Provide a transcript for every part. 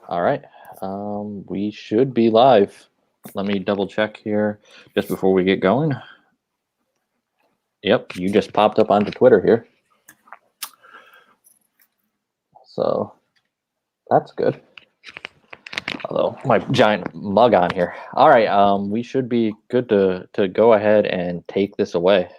All right. We should be live. Let me double check here just before we get going. Yep, you just popped up onto Twitter here. So that's good. Although my giant mug on here. All right, we should be good to go ahead and take this away.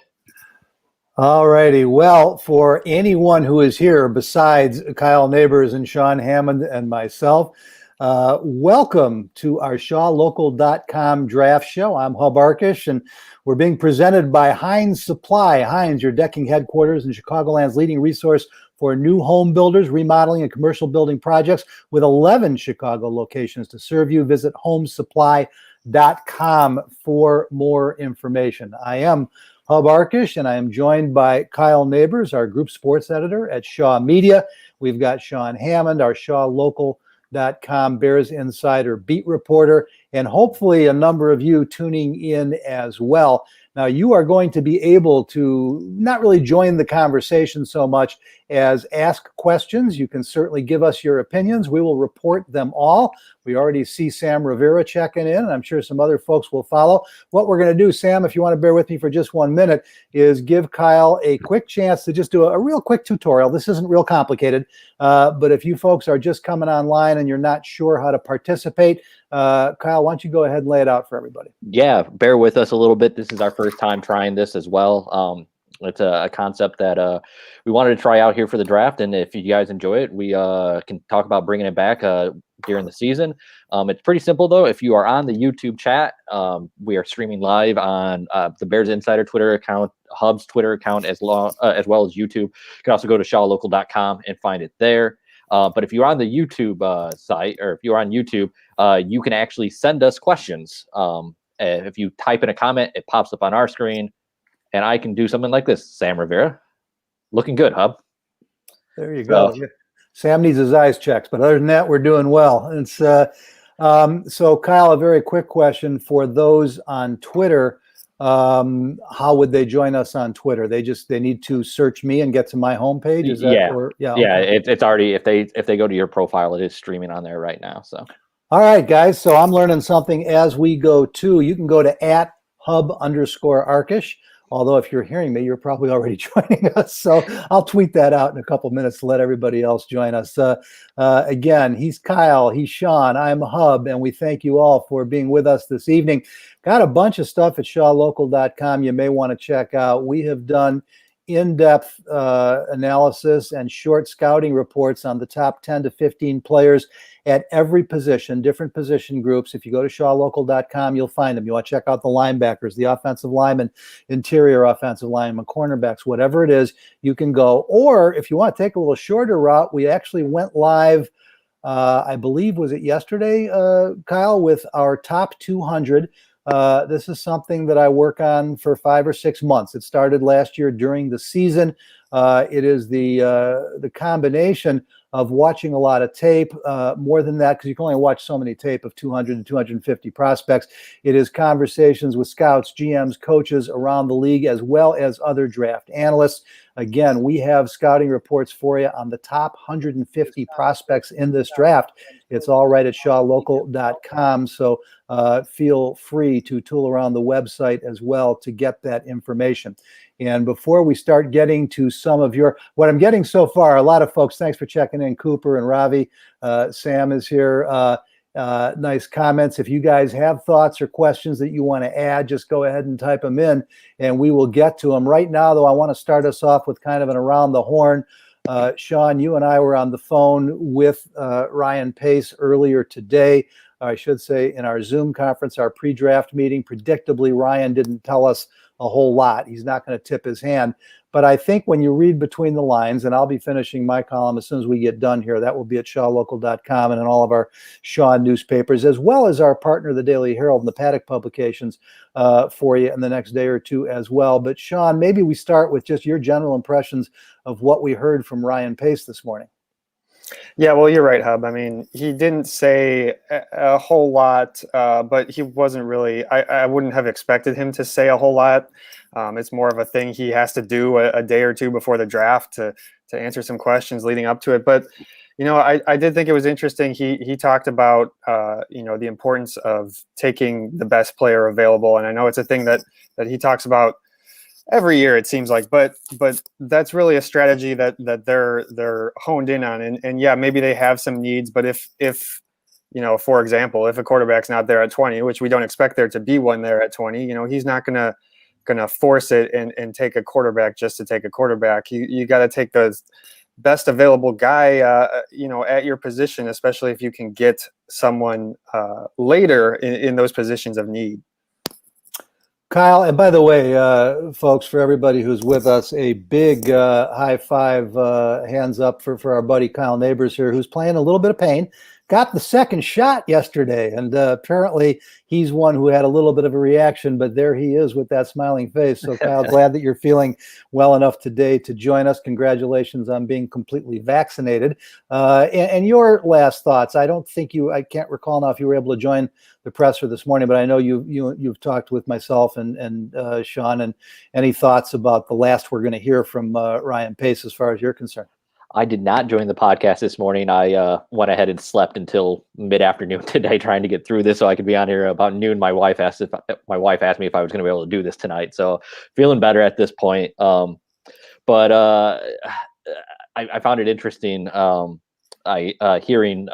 All righty. Well, for anyone who is here besides Kyle Nabors and Sean Hammond and myself, welcome to our ShawLocal.com draft show. I'm Hub Arkush, and we're being presented by Hines Supply. Hines, your decking headquarters and Chicagoland's leading resource for new home builders, remodeling, and commercial building projects with 11 Chicago locations to serve you. Visit homesupply.com for more information. I am Hub Arkush, and I am joined by Kyle Nabors, our group sports editor at Shaw Media. We've got Sean Hammond, our ShawLocal.com Bears Insider beat reporter, and hopefully a number of you tuning in as well. Now, you are going to be able to not really join the conversation so much as ask questions. You can certainly give us your opinions. We will report them all. We already see Sam Rivera checking in, and I'm sure some other folks will follow. What we're going to do, Sam, if you want to bear with me for just 1 minute, is give Kyle a quick chance to just do a real quick tutorial. This isn't real complicated, but if you folks are just coming online and you're not sure how to participate, Kyle, why don't you go ahead and lay it out for everybody? Yeah, bear with us a little bit. This is our first time trying this as well. It's a concept that we wanted to try out here for the draft, and if you guys enjoy it, we can talk about bringing it back during the season. It's pretty simple, though. If you are on the YouTube chat, we are streaming live on the Bears Insider Twitter account, Hub's Twitter account, as well as YouTube. You can also go to ShawLocal.com and find it there. But if you're on the YouTube site, or if you're on YouTube, you can actually send us questions. If you type in a comment, it pops up on our screen, and I can do something like this. Sam Rivera, looking good, Hub. There you go. Yeah. Sam needs his eyes checked, but other than that, we're doing well. It's so, Kyle, a very quick question for those on Twitter. How would they join us on Twitter? They need to search me and get to my homepage. Is that? Yeah, okay. It's already, if they go to your profile, it is streaming on there right now. So, all right, guys. So I'm learning something as we go too. You can go to @Hub_Arkush. Although if you're hearing me, you're probably already joining us. So I'll tweet that out in a couple minutes to let everybody else join us. Again, he's Kyle, he's Sean, I'm Hub, and we thank you all for being with us this evening. Got a bunch of stuff at ShawLocal.com you may want to check out. We have done in-depth analysis and short scouting reports on the top 10 to 15 players at every position, different position groups. If you go to ShawLocal.com, you'll find them. You want to check out the linebackers, the offensive linemen, interior offensive linemen, cornerbacks, whatever it is, you can go. Or if you want to take a little shorter route, we actually went live, I believe, was it yesterday, Kyle, with our top 200. This is something that I work on for 5 or 6 months. It started last year during the season. It is the combination of watching a lot of tape, more than that, because you can only watch so many tape of 200 and 250 prospects. It is conversations with scouts, GMs, coaches around the league, as well as other draft analysts. Again, we have scouting reports for you on the top 150 prospects in this draft. It's all right at ShawLocal.com. So feel free to tool around the website as well to get that information. And before we start getting to some of what I'm getting so far, a lot of folks, thanks for checking in, Cooper and Ravi. Sam is here. Nice comments. If you guys have thoughts or questions that you want to add, just go ahead and type them in and we will get to them. Right now, though, I want to start us off with kind of an around the horn. Sean, you and I were on the phone with Ryan Pace earlier today. I should say in our Zoom conference, our pre-draft meeting. Predictably, Ryan didn't tell us a whole lot. He's not going to tip his hand. But I think when you read between the lines, and I'll be finishing my column as soon as we get done here, that will be at ShawLocal.com and in all of our Shaw newspapers, as well as our partner, the Daily Herald and the Paddock publications for you in the next day or two as well. But Sean, maybe we start with just your general impressions of what we heard from Ryan Pace this morning. Yeah, well, you're right, Hub. I mean, he didn't say a whole lot, but he wasn't really, I wouldn't have expected him to say a whole lot. It's more of a thing he has to do a day or two before the draft to answer some questions leading up to it. But I did think it was interesting. He talked about the importance of taking the best player available, and I know it's a thing that he talks about every year, it seems like, but that's really a strategy that they're honed in on, and yeah, maybe they have some needs, but if for example, if a quarterback's not there at 20, which we don't expect there to be one there at 20, he's not gonna force it and take a quarterback just to take a quarterback. You got to take the best available guy, at your position, especially if you can get someone later in those positions of need. Kyle, and by the way, folks, for everybody who's with us, a big high five, hands up for our buddy Kyle Nabors here, who's playing a little bit of pain. Got the second shot yesterday, and apparently he's one who had a little bit of a reaction, but there he is with that smiling face. So, Kyle, glad that you're feeling well enough today to join us. Congratulations on being completely vaccinated. And your last thoughts. I can't recall now if you were able to join the presser this morning, but I know you've talked with myself and Sean, and any thoughts about the last we're going to hear from Ryan Pace as far as you're concerned? I did not join the podcast this morning. I went ahead and slept until mid-afternoon today trying to get through this so I could be on here about noon. My wife asked me if I was going to be able to do this tonight. So feeling better at this point. But I found it interesting hearing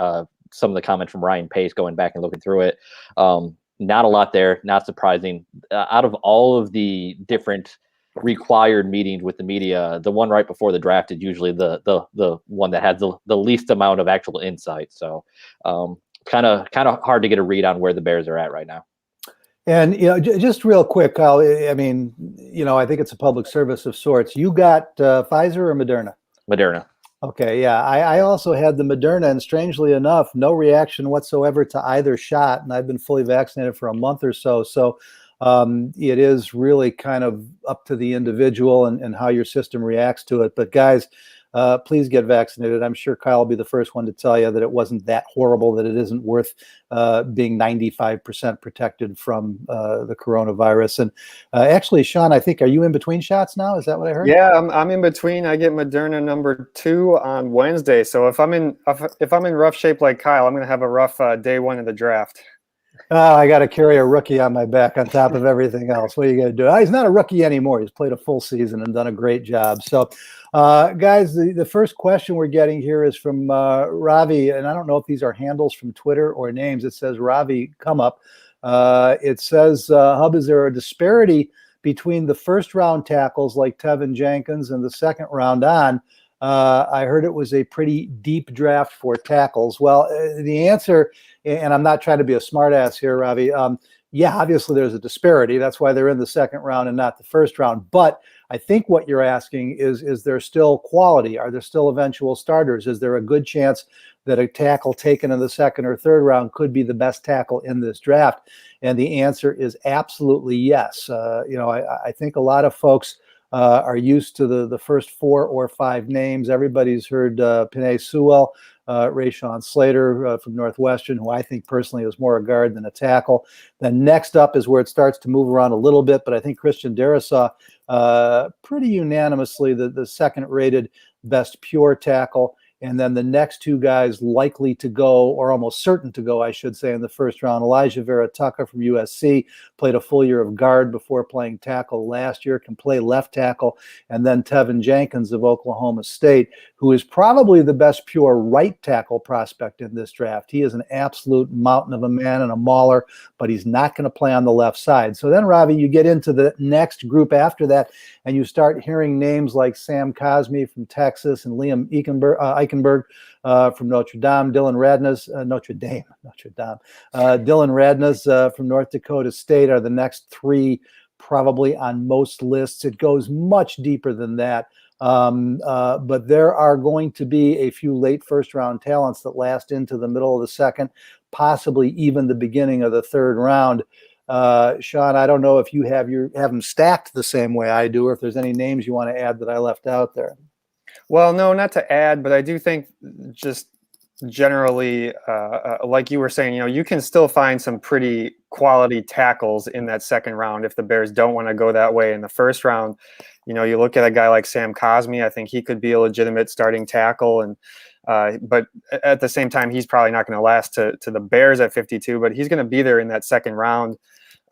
some of the comments from Ryan Pace, going back and looking through it. Not a lot there, not surprising. Out of all of the different required meetings with the media, the one right before the draft is usually the one that has the least amount of actual insight. So kind of hard to get a read on where the Bears are at right now. And just real quick, Kyle, I mean, I think it's a public service of sorts. You got Pfizer or Moderna? Moderna. Okay, yeah. I also had the Moderna, and strangely enough, no reaction whatsoever to either shot, and I've been fully vaccinated for a month or so. So it is really kind of up to the individual and how your system reacts to it. But guys, please get vaccinated. I'm sure Kyle will be the first one to tell you that it wasn't that horrible, that it isn't worth being 95% protected from the coronavirus. And actually, Sean, I think, are you in between shots now? Is that what I heard? Yeah, I'm in between. I get Moderna number 2 on Wednesday. So if I'm in rough shape like Kyle, I'm going to have a rough day one of the draft. I got to carry a rookie on my back on top of everything else. What are you going to do? He's not a rookie anymore. He's played a full season and done a great job. So, guys, the first question we're getting here is from Ravi, and I don't know if these are handles from Twitter or names. It says Ravi come up. It says, Hub, is there a disparity between the first round tackles like Tevin Jenkins and the second round on? I heard it was a pretty deep draft for tackles. Well, the answer, and I'm not trying to be a smartass here, Ravi. Yeah, obviously there's a disparity. That's why they're in the second round and not the first round. But I think what you're asking is there still quality? Are there still eventual starters? Is there a good chance that a tackle taken in the second or third round could be the best tackle in this draft? And the answer is absolutely yes. I think a lot of folks are used to the first 4 or 5 names. Everybody's heard Penei Sewell, Rashawn Slater from Northwestern, who I think personally is more a guard than a tackle. Then next up is where it starts to move around a little bit, but I think Christian Darrisaw pretty unanimously the second-rated best pure tackle. And then the next 2 guys likely to go, or almost certain to go, I should say, in the first round. Elijah Vera Tucker from USC played a full year of guard before playing tackle last year, can play left tackle. And then Tevin Jenkins of Oklahoma State, who is probably the best pure right tackle prospect in this draft. He is an absolute mountain of a man and a mauler, but he's not going to play on the left side. So then, Ravi, you get into the next group after that, and you start hearing names like Sam Cosmi from Texas and Liam Eichenberg from Notre Dame, Dylan Radness, Dylan Radness from North Dakota State are the next 3 probably on most lists. It goes much deeper than that. But there are going to be a few late first round talents that last into the middle of the second, possibly even the beginning of the third round. Sean, I don't know if you have them stacked the same way I do, or if there's any names you want to add that I left out there. Well, no, not to add, but I do think just generally, like you were saying, you can still find some pretty quality tackles in that second round if the Bears don't want to go that way in the first round. You look at a guy like Sam Cosmi, I think he could be a legitimate starting tackle. And But at the same time, he's probably not going to last to the Bears at 52, but he's going to be there in that second round.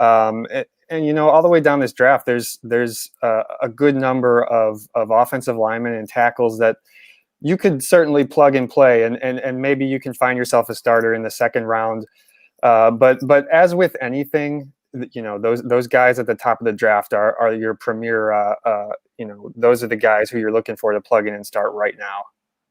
And all the way down this draft, there's a good number of offensive linemen and tackles that you could certainly plug and play, and maybe you can find yourself a starter in the second round. But as with anything, those guys at the top of the draft are your premier. Those are the guys who you're looking for to plug in and start right now.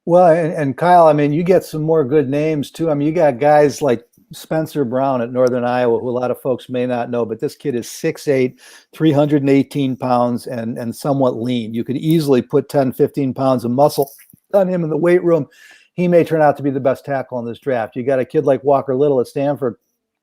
Well, and Kyle, I mean, you get some more good names too. I mean, you got guys like Spencer Brown at Northern Iowa, who a lot of folks may not know, but this kid is 6'8", 318 pounds, and somewhat lean. You could easily put 10, 15 pounds of muscle on him in the weight room. He may turn out to be the best tackle in this draft. You got a kid like Walker Little at Stanford,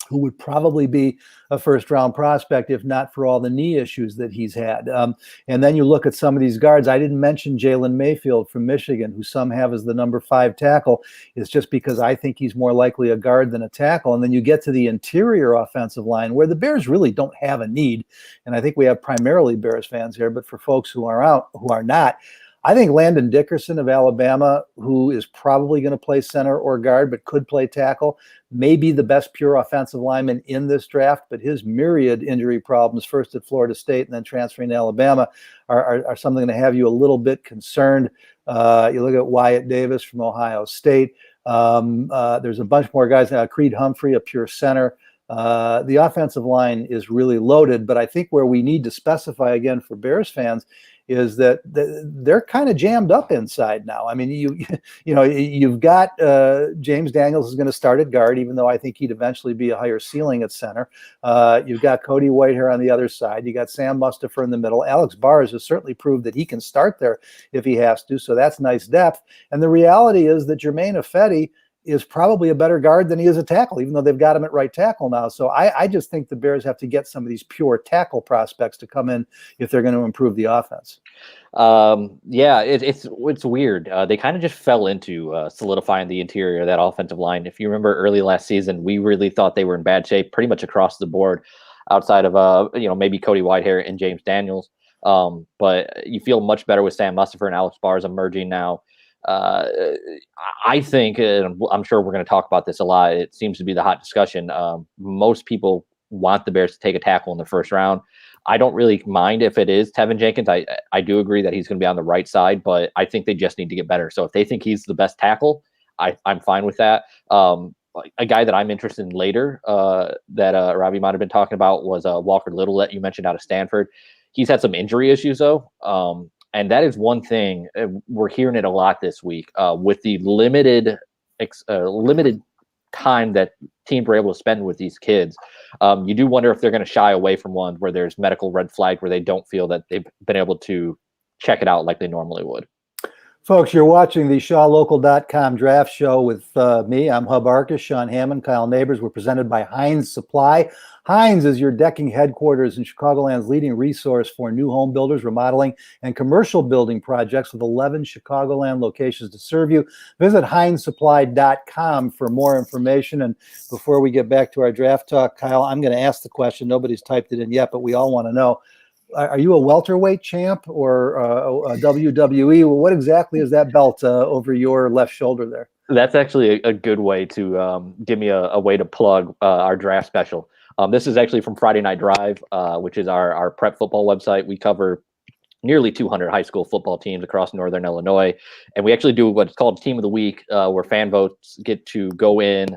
who would probably be a first-round prospect if not for all the knee issues that he's had. And then you look at some of these guards. I didn't mention Jalen Mayfield from Michigan, who some have as the number 5 tackle. It's just because I think he's more likely a guard than a tackle. And then you get to the interior offensive line, where the Bears really don't have a need. And I think we have primarily Bears fans here, but for folks who are not, I think Landon Dickerson of Alabama, who is probably going to play center or guard, but could play tackle, may be the best pure offensive lineman in this draft, but his myriad injury problems, first at Florida State and then transferring to Alabama, are something to have you a little bit concerned. You look at Wyatt Davis from Ohio State. There's a bunch more guys. Creed Humphrey, a pure center. The offensive line is really loaded, but I think where we need to specify again for Bears fans is that they're kind of jammed up inside now. I mean, you've got James Daniels is going to start at guard, even though I think he'd eventually be a higher ceiling at center. You've got Cody Whitehair on the other side. You got Sam Mustipher in the middle. Alex Bars has certainly proved that he can start there if he has to, so that's nice depth. And the reality is that Jermaine Ifedi is probably a better guard than he is a tackle, even though they've got him at right tackle now. So I just think the Bears have to get some of these pure tackle prospects to come in if they're going to improve the offense. Yeah, it's weird. They kind of just fell into solidifying the interior of that offensive line. If you remember early last season, we really thought they were in bad shape pretty much across the board, outside of maybe Cody Whitehair and James Daniels. But you feel much better with Sam Mustipher and Alex Bars emerging now. I think, and I'm sure we're going to talk about this a lot, it seems to be the hot discussion. Most people want the Bears to take a tackle in the first round. I don't really mind if it is Tevin Jenkins. I do agree that he's going to be on the right side, but I think they just need to get better. So if they think he's the best tackle, I'm fine with that. A guy that I'm interested in later that Robbie might have been talking about was Walker Little that you mentioned out of Stanford. He's had some injury issues, though. And that is one thing we're hearing it a lot this week with the limited time that teams were able to spend with these kids. You do wonder if they're going to shy away from one where there's medical red flag, where they don't feel that they've been able to check it out like they normally would. Folks, you're watching the ShawLocal.com draft show with me. I'm Hub Arkush, Sean Hammond, Kyle Nabors. We're presented by Heinz Supply. Heinz is your decking headquarters and Chicagoland's leading resource for new home builders, remodeling, and commercial building projects with 11 Chicagoland locations to serve you. Visit HeinzSupply.com for more information. And before we get back to our draft talk, Kyle, I'm going to ask the question. Nobody's typed it in yet, but we all want to know. Are you a welterweight champ or a WWE? Well, what exactly is that belt over your left shoulder there? That's actually a good way to give me a way to plug our draft special. This is actually from Friday Night Drive, which is our prep football website. We cover nearly 200 high school football teams across Northern Illinois. And we actually do what's called Team of the Week, where fan votes get to go in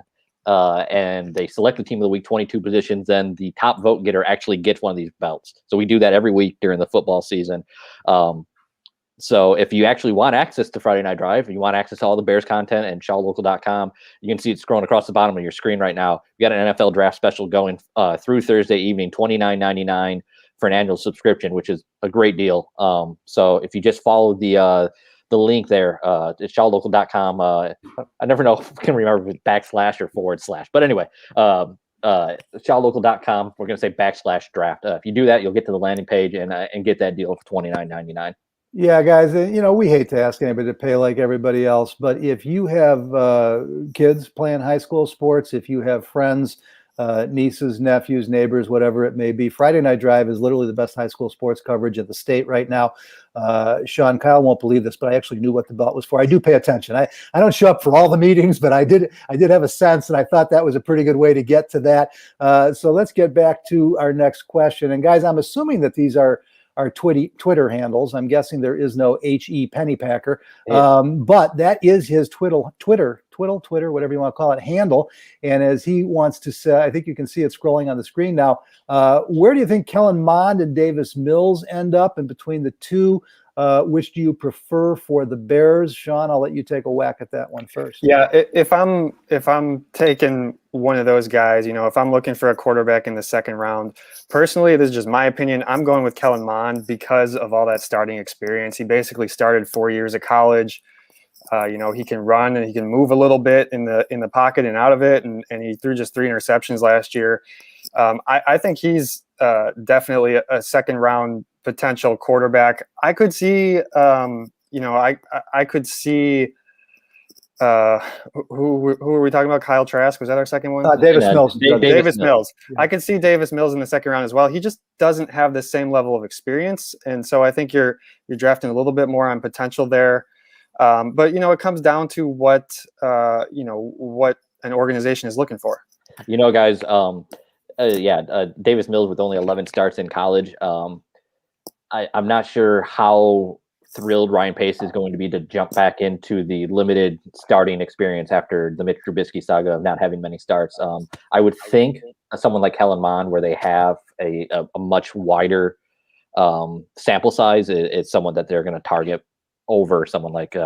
and they select the Team of the Week, 22 positions. Then the top vote getter actually gets one of these belts. So we do that every week during the football season. So if you actually want access to Friday Night Drive, you want access to all the Bears content and ShawLocal.com, you can see it scrolling across the bottom of your screen right now. We got an NFL draft special going through Thursday evening, $29.99 for an annual subscription, which is a great deal. So if you just follow the link there, it's ShawLocal.com. I never know if I can remember if it's / or /. But anyway, ShawLocal.com. We're going to say /draft. If you do that, you'll get to the landing page and get that deal for $29.99. Yeah, guys, we hate to ask anybody to pay like everybody else, but if you have kids playing high school sports, if you have friends nieces, nephews, neighbors, whatever it may be. Friday Night Drive is literally the best high school sports coverage in the state right now. Sean, Kyle won't believe this, but I actually knew what the belt was for. I do pay attention. I don't show up for all the meetings, but I did have a sense, and I thought that was a pretty good way to get to that. So let's get back to our next question. And guys, I'm assuming that these are Twitter handles. I'm guessing there is no H.E. Pennypacker, but that is his Twitter, whatever you want to call it, handle. And as he wants to say, I think you can see it scrolling on the screen now. Where do you think Kellen Mond and Davis Mills end up? And between the two, which do you prefer for the Bears? Sean, I'll let you take a whack at that one first. Yeah, if I'm taking one of those guys, if I'm looking for a quarterback in the second round, personally, this is just my opinion, I'm going with Kellen Mond because of all that starting experience. He basically started 4 years of college. He can run and he can move a little bit in the pocket and out of it, and he threw just 3 interceptions last year. I think he's definitely a second round potential quarterback. I could see, I could see. Who are we talking about? Kyle Trask, was that our second one? Davis Mills. Davis Mills. Yeah. I could see Davis Mills in the second round as well. He just doesn't have the same level of experience, and so I think you're drafting a little bit more on potential there. But it comes down to what an organization is looking for. Guys, Davis Mills with only 11 starts in college. I'm not sure how thrilled Ryan Pace is going to be to jump back into the limited starting experience after the Mitch Trubisky saga of not having many starts. I would think someone like Kellen Mond, where they have a much wider sample size, is someone that they're going to target over someone like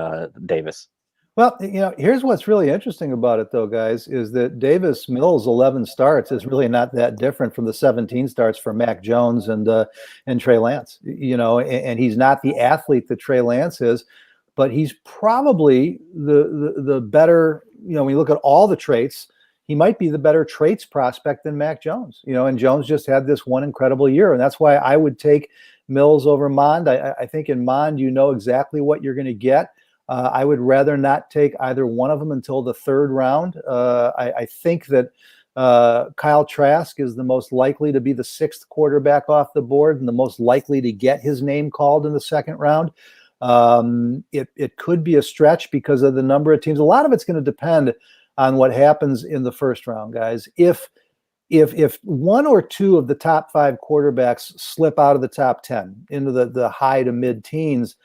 Davis. Well, here's what's really interesting about it, though, guys, is that Davis Mills' 11 starts is really not that different from the 17 starts for Mac Jones and Trey Lance. And he's not the athlete that Trey Lance is, but he's probably the better. When you look at all the traits, he might be the better traits prospect than Mac Jones. And Jones just had this one incredible year, and that's why I would take Mills over Mond. I think in Mond, exactly what you're going to get. I would rather not take either one of them until the third round. I think that Kyle Trask is the most likely to be the 6th quarterback off the board and the most likely to get his name called in the second round. It could be a stretch because of the number of teams. A lot of it's going to depend on what happens in the first round, guys. If one or two of the top 5 quarterbacks slip out of the top 10 into the high to mid teens,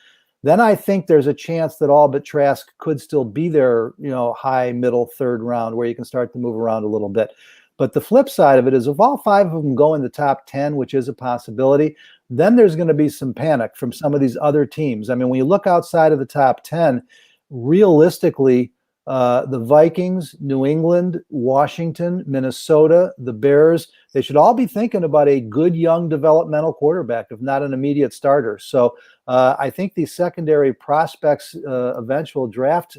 then I think there's a chance that all but Trask could still be there, high, middle, third round, where you can start to move around a little bit. But the flip side of it is if all 5 of them go in the top 10, which is a possibility, then there's going to be some panic from some of these other teams. I mean, when you look outside of the top 10, realistically, the Vikings, New England, Washington, Minnesota, the Bears, they should all be thinking about a good young developmental quarterback, if not an immediate starter. So I think the secondary prospects eventual draft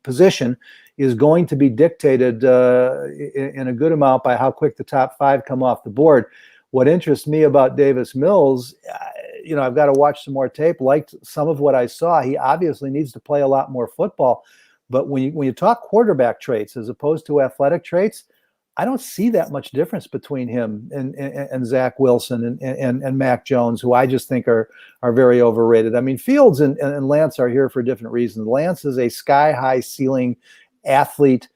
position is going to be dictated in a good amount by how quick the top 5 come off the board. What interests me about Davis Mills, I've got to watch some more tape. Liked some of what I saw. He obviously needs to play a lot more football. But when you talk quarterback traits as opposed to athletic traits, I don't see that much difference between him and Zach Wilson and Mac Jones, who I just think are very overrated. I mean, Fields and Lance are here for different reasons. Lance is a sky-high ceiling athlete,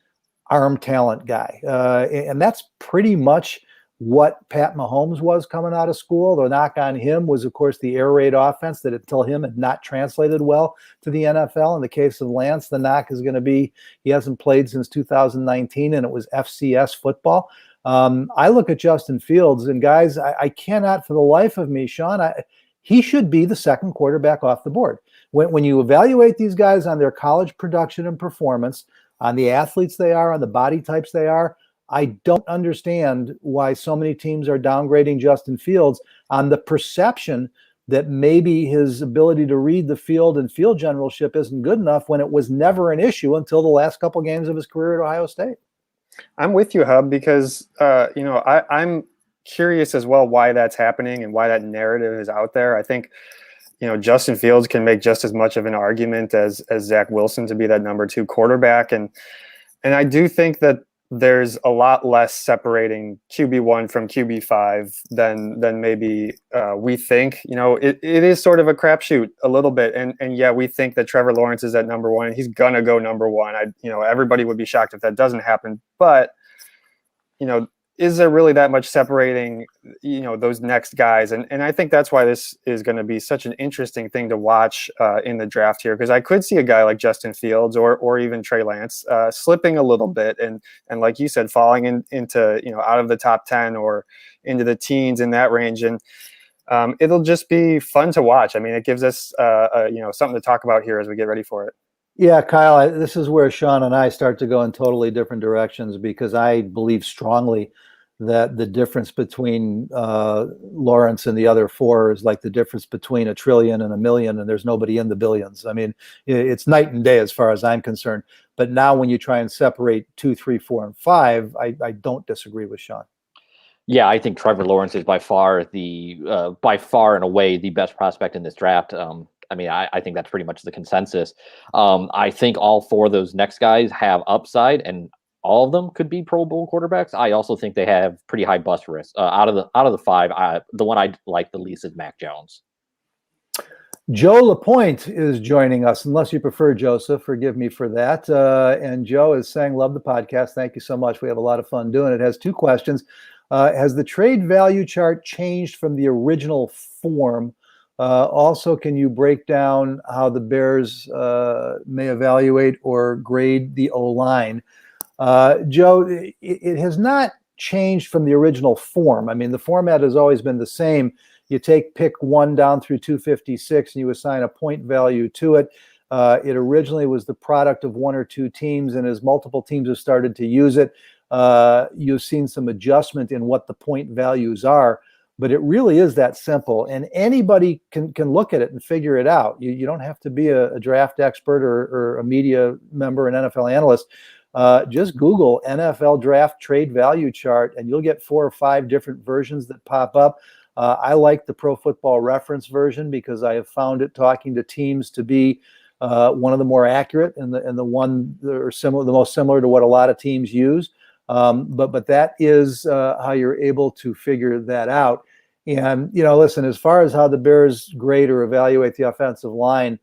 arm talent guy. And that's pretty much what Pat Mahomes was coming out of school. The knock on him was, of course, the air raid offense that until him had not translated well to the NFL. In the case of Lance, the knock is going to be he hasn't played since 2019, and it was FCS football. I look at Justin Fields, and guys, I cannot for the life of me, Sean, he should be the 2nd quarterback off the board. When you evaluate these guys on their college production and performance, on the athletes they are, on the body types they are, I don't understand why so many teams are downgrading Justin Fields on the perception that maybe his ability to read the field and field generalship isn't good enough, when it was never an issue until the last couple games of his career at Ohio State. I'm with you, Hub, because I'm curious as well why that's happening and why that narrative is out there. I think Justin Fields can make just as much of an argument as Zach Wilson to be that number 2 quarterback, and I do think that there's a lot less separating QB1 from QB5 than maybe we think. It is sort of a crapshoot a little bit, and yeah, we think that Trevor Lawrence is at number one and he's gonna go number one. Everybody would be shocked if that doesn't happen, but is there really that much separating, those next guys? And I think that's why this is going to be such an interesting thing to watch in the draft here, because I could see a guy like Justin Fields or even Trey Lance slipping a little bit and like you said, falling into out of the top 10 or into the teens in that range. And it'll just be fun to watch. I mean, it gives us something to talk about here as we get ready for it. Yeah, Kyle, this is where Sean and I start to go in totally different directions, because I believe strongly that the difference between Lawrence and the other four is like the difference between a trillion and a million, and there's nobody in the billions. I mean, it's night and day as far as I'm concerned. But now when you try and separate 2, 3, 4, and 5, I don't disagree with Sean. Yeah, I think Trevor Lawrence is by far and away the best prospect in this draft. I think that's pretty much the consensus. I think all four of those next guys have upside, and all of them could be Pro Bowl quarterbacks. I also think they have pretty high bust risk. Out of the five, the one I like the least is Mac Jones. Joe Lapointe is joining us, unless you prefer Joseph. Forgive me for that. And Joe is saying, love the podcast. Thank you so much. We have a lot of fun doing it. It has 2 questions. Has the trade value chart changed from the original form? Also, can you break down how the Bears may evaluate or grade the O-line? Joe, it has not changed from the original form. I mean, the format has always been the same. You take pick 1 down through 256 and you assign a point value to it. It originally was the product of 1 or 2 teams, and as multiple teams have started to use it, you've seen some adjustment in what the point values are. But it really is that simple, and anybody can look at it and figure it out. You don't have to be a draft expert or a media member, an NFL analyst. Just Google NFL draft trade value chart, and you'll get 4 or 5 different versions that pop up. I like the Pro Football Reference version because I have found it, talking to teams, to be one of the more accurate and the one that are similar, the most similar to what a lot of teams use. But that is how you're able to figure that out. And, listen, as far as how the Bears grade or evaluate the offensive line,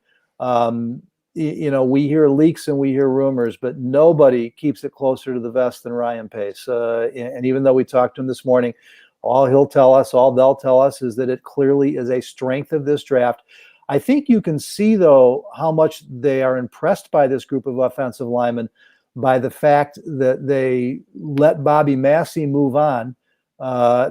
we hear leaks and we hear rumors, but nobody keeps it closer to the vest than Ryan Pace. And even though we talked to him this morning, all they'll tell us is that it clearly is a strength of this draft. I think you can see, though, how much they are impressed by this group of offensive linemen by the fact that they let Bobby Massey move on.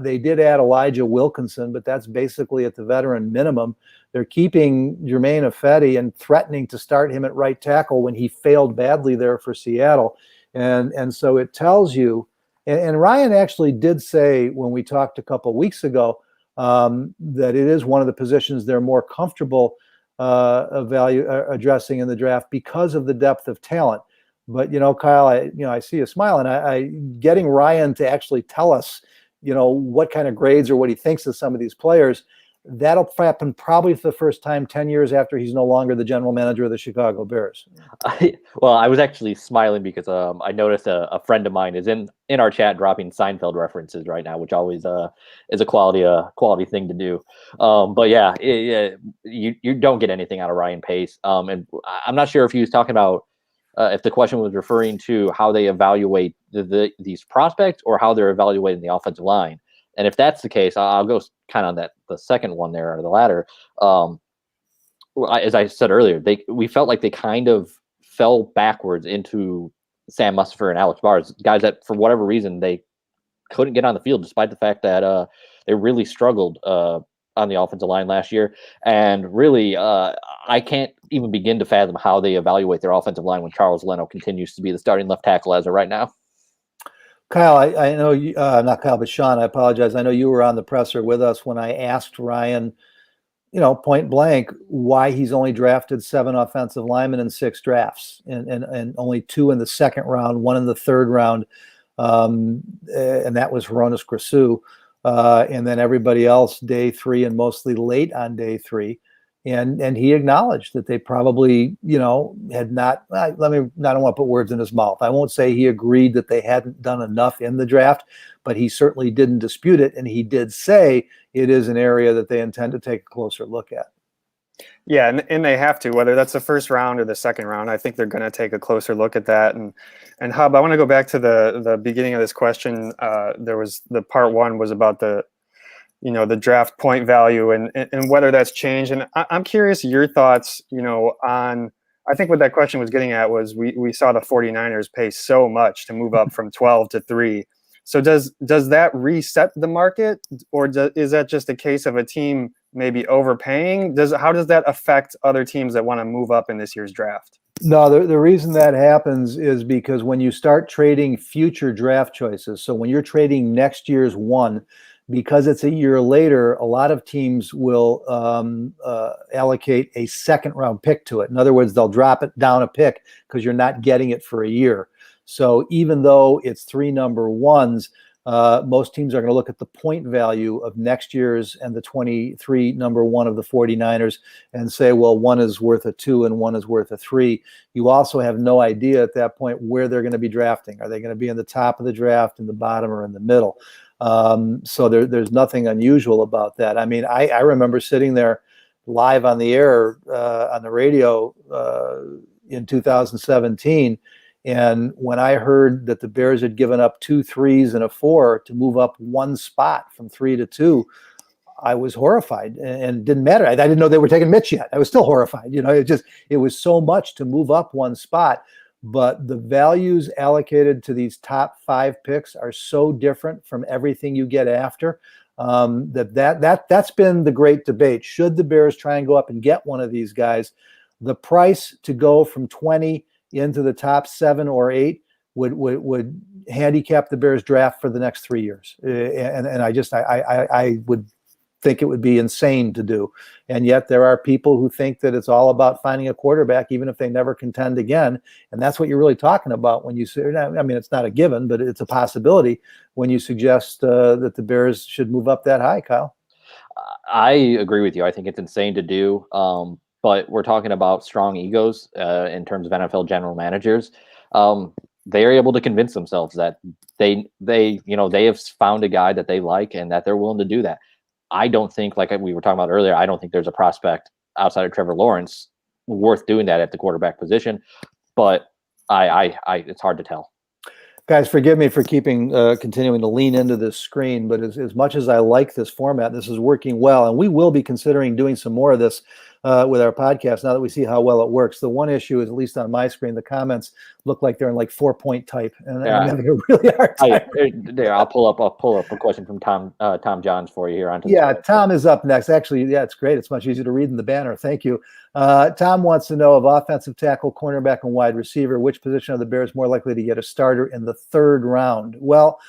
They did add Elijah Wilkinson, but that's basically at the veteran minimum. They're keeping Jermaine Ifedi and threatening to start him at right tackle when he failed badly there for Seattle. And so it tells you, and Ryan actually did say when we talked a couple of weeks ago that it is one of the positions they're more comfortable addressing in the draft because of the depth of talent. But, Kyle, I see you smiling. I getting Ryan to actually tell us, what kind of grades or what he thinks of some of these players, that'll happen probably for the first time 10 years after he's no longer the general manager of the Chicago Bears. I was actually smiling because I noticed a friend of mine is in our chat dropping Seinfeld references right now, which always is a quality thing to do. But yeah, you don't get anything out of Ryan Pace. And I'm not sure if he was talking about if the question was referring to how they evaluate these prospects or how they're evaluating the offensive line. And if that's the case, I'll go kind of on the second one there, or the latter. As I said earlier, we felt like they kind of fell backwards into Sam Mustipher and Alex Bars, guys that for whatever reason they couldn't get on the field, despite the fact that they really struggled on the offensive line last year. And really, I can't even begin to fathom how they evaluate their offensive line when Charles Leno continues to be the starting left tackle as of right now. Kyle, I know you, not Kyle, but Sean, I apologize. I know you were on the presser with us when I asked Ryan, point blank, why he's only drafted 7 offensive linemen in 6 drafts and only 2 in the second round, 1 in the third round. And that was Hronis Grasu. And then everybody else day 3 and mostly late on day 3. And he acknowledged that they probably, had not, I don't want to put words in his mouth. I won't say he agreed that they hadn't done enough in the draft, but he certainly didn't dispute it. And he did say it is an area that they intend to take a closer look at. Yeah, and they have to, whether that's the first round or the second round. I think they're going to take a closer look at that. And Hub, I want to go back to the beginning of this question. There was the part one was about the draft point value and whether that's changed. And I'm curious your thoughts, on, I think what that question was getting at was we saw the 49ers pay so much to move up from 12 to 3. So does that reset the market, or is that just a case of a team maybe overpaying? How does that affect other teams that want to move up in this year's draft? No, the reason that happens is because when you start trading future draft choices, so when you're trading next year's one, because it's a year later, a lot of teams will allocate a second round pick to it. In other words, they'll drop it down a pick because you're not getting it for a year. So even though it's 3 number ones, most teams are going to look at the point value of next year's and the 23 number one of the 49ers and say, well, one is worth a 2 and one is worth a 3. You also have no idea at that point where they're going to be drafting. Are they going to be in the top of the draft, in the bottom, or in the middle? So there's nothing unusual about that. I mean, I remember sitting there live on the air on the radio in 2017. And when I heard that the Bears had given up 2 3s and a 4 to move up 1 spot from 3 to 2, I was horrified, and it didn't matter. I didn't know they were taking Mitch yet. I was still horrified. It was so much to move up 1 spot. But the values allocated to these top 5 picks are so different from everything you get after that's been the great debate. Should the Bears try and go up and get one of these guys? The price to go from 20 into the top 7 or 8 would handicap the Bears draft for the next 3 years. And I would think it would be insane to do. And yet there are people who think that it's all about finding a quarterback, even if they never contend again. And that's what you're really talking about when you say, I mean, it's not a given, but it's a possibility when you suggest that the Bears should move up that high, Kyle. I agree with you. I think it's insane to do. But we're talking about strong egos in terms of NFL general managers. They are able to convince themselves that they have found a guy that they like and that they're willing to do that. I don't think, like we were talking about earlier, I don't think there's a prospect outside of Trevor Lawrence worth doing that at the quarterback position. But it's hard to tell. Guys, forgive me for continuing to lean into this screen, but as much as I like this format, this is working well, and we will be considering doing some more of this with our podcast now that we see how well it works. The one issue is, at least on my screen, the comments look like they're in like 4-point type, and I'm having a really hard time. I'll pull up a question from Tom Johns for you here on. Yeah, Tom is up next. Actually, yeah, it's great. It's much easier to read in the banner. Thank you. Tom wants to know, of offensive tackle, cornerback, and wide receiver, which position are the Bears more likely to get a starter in the 3rd round? Well,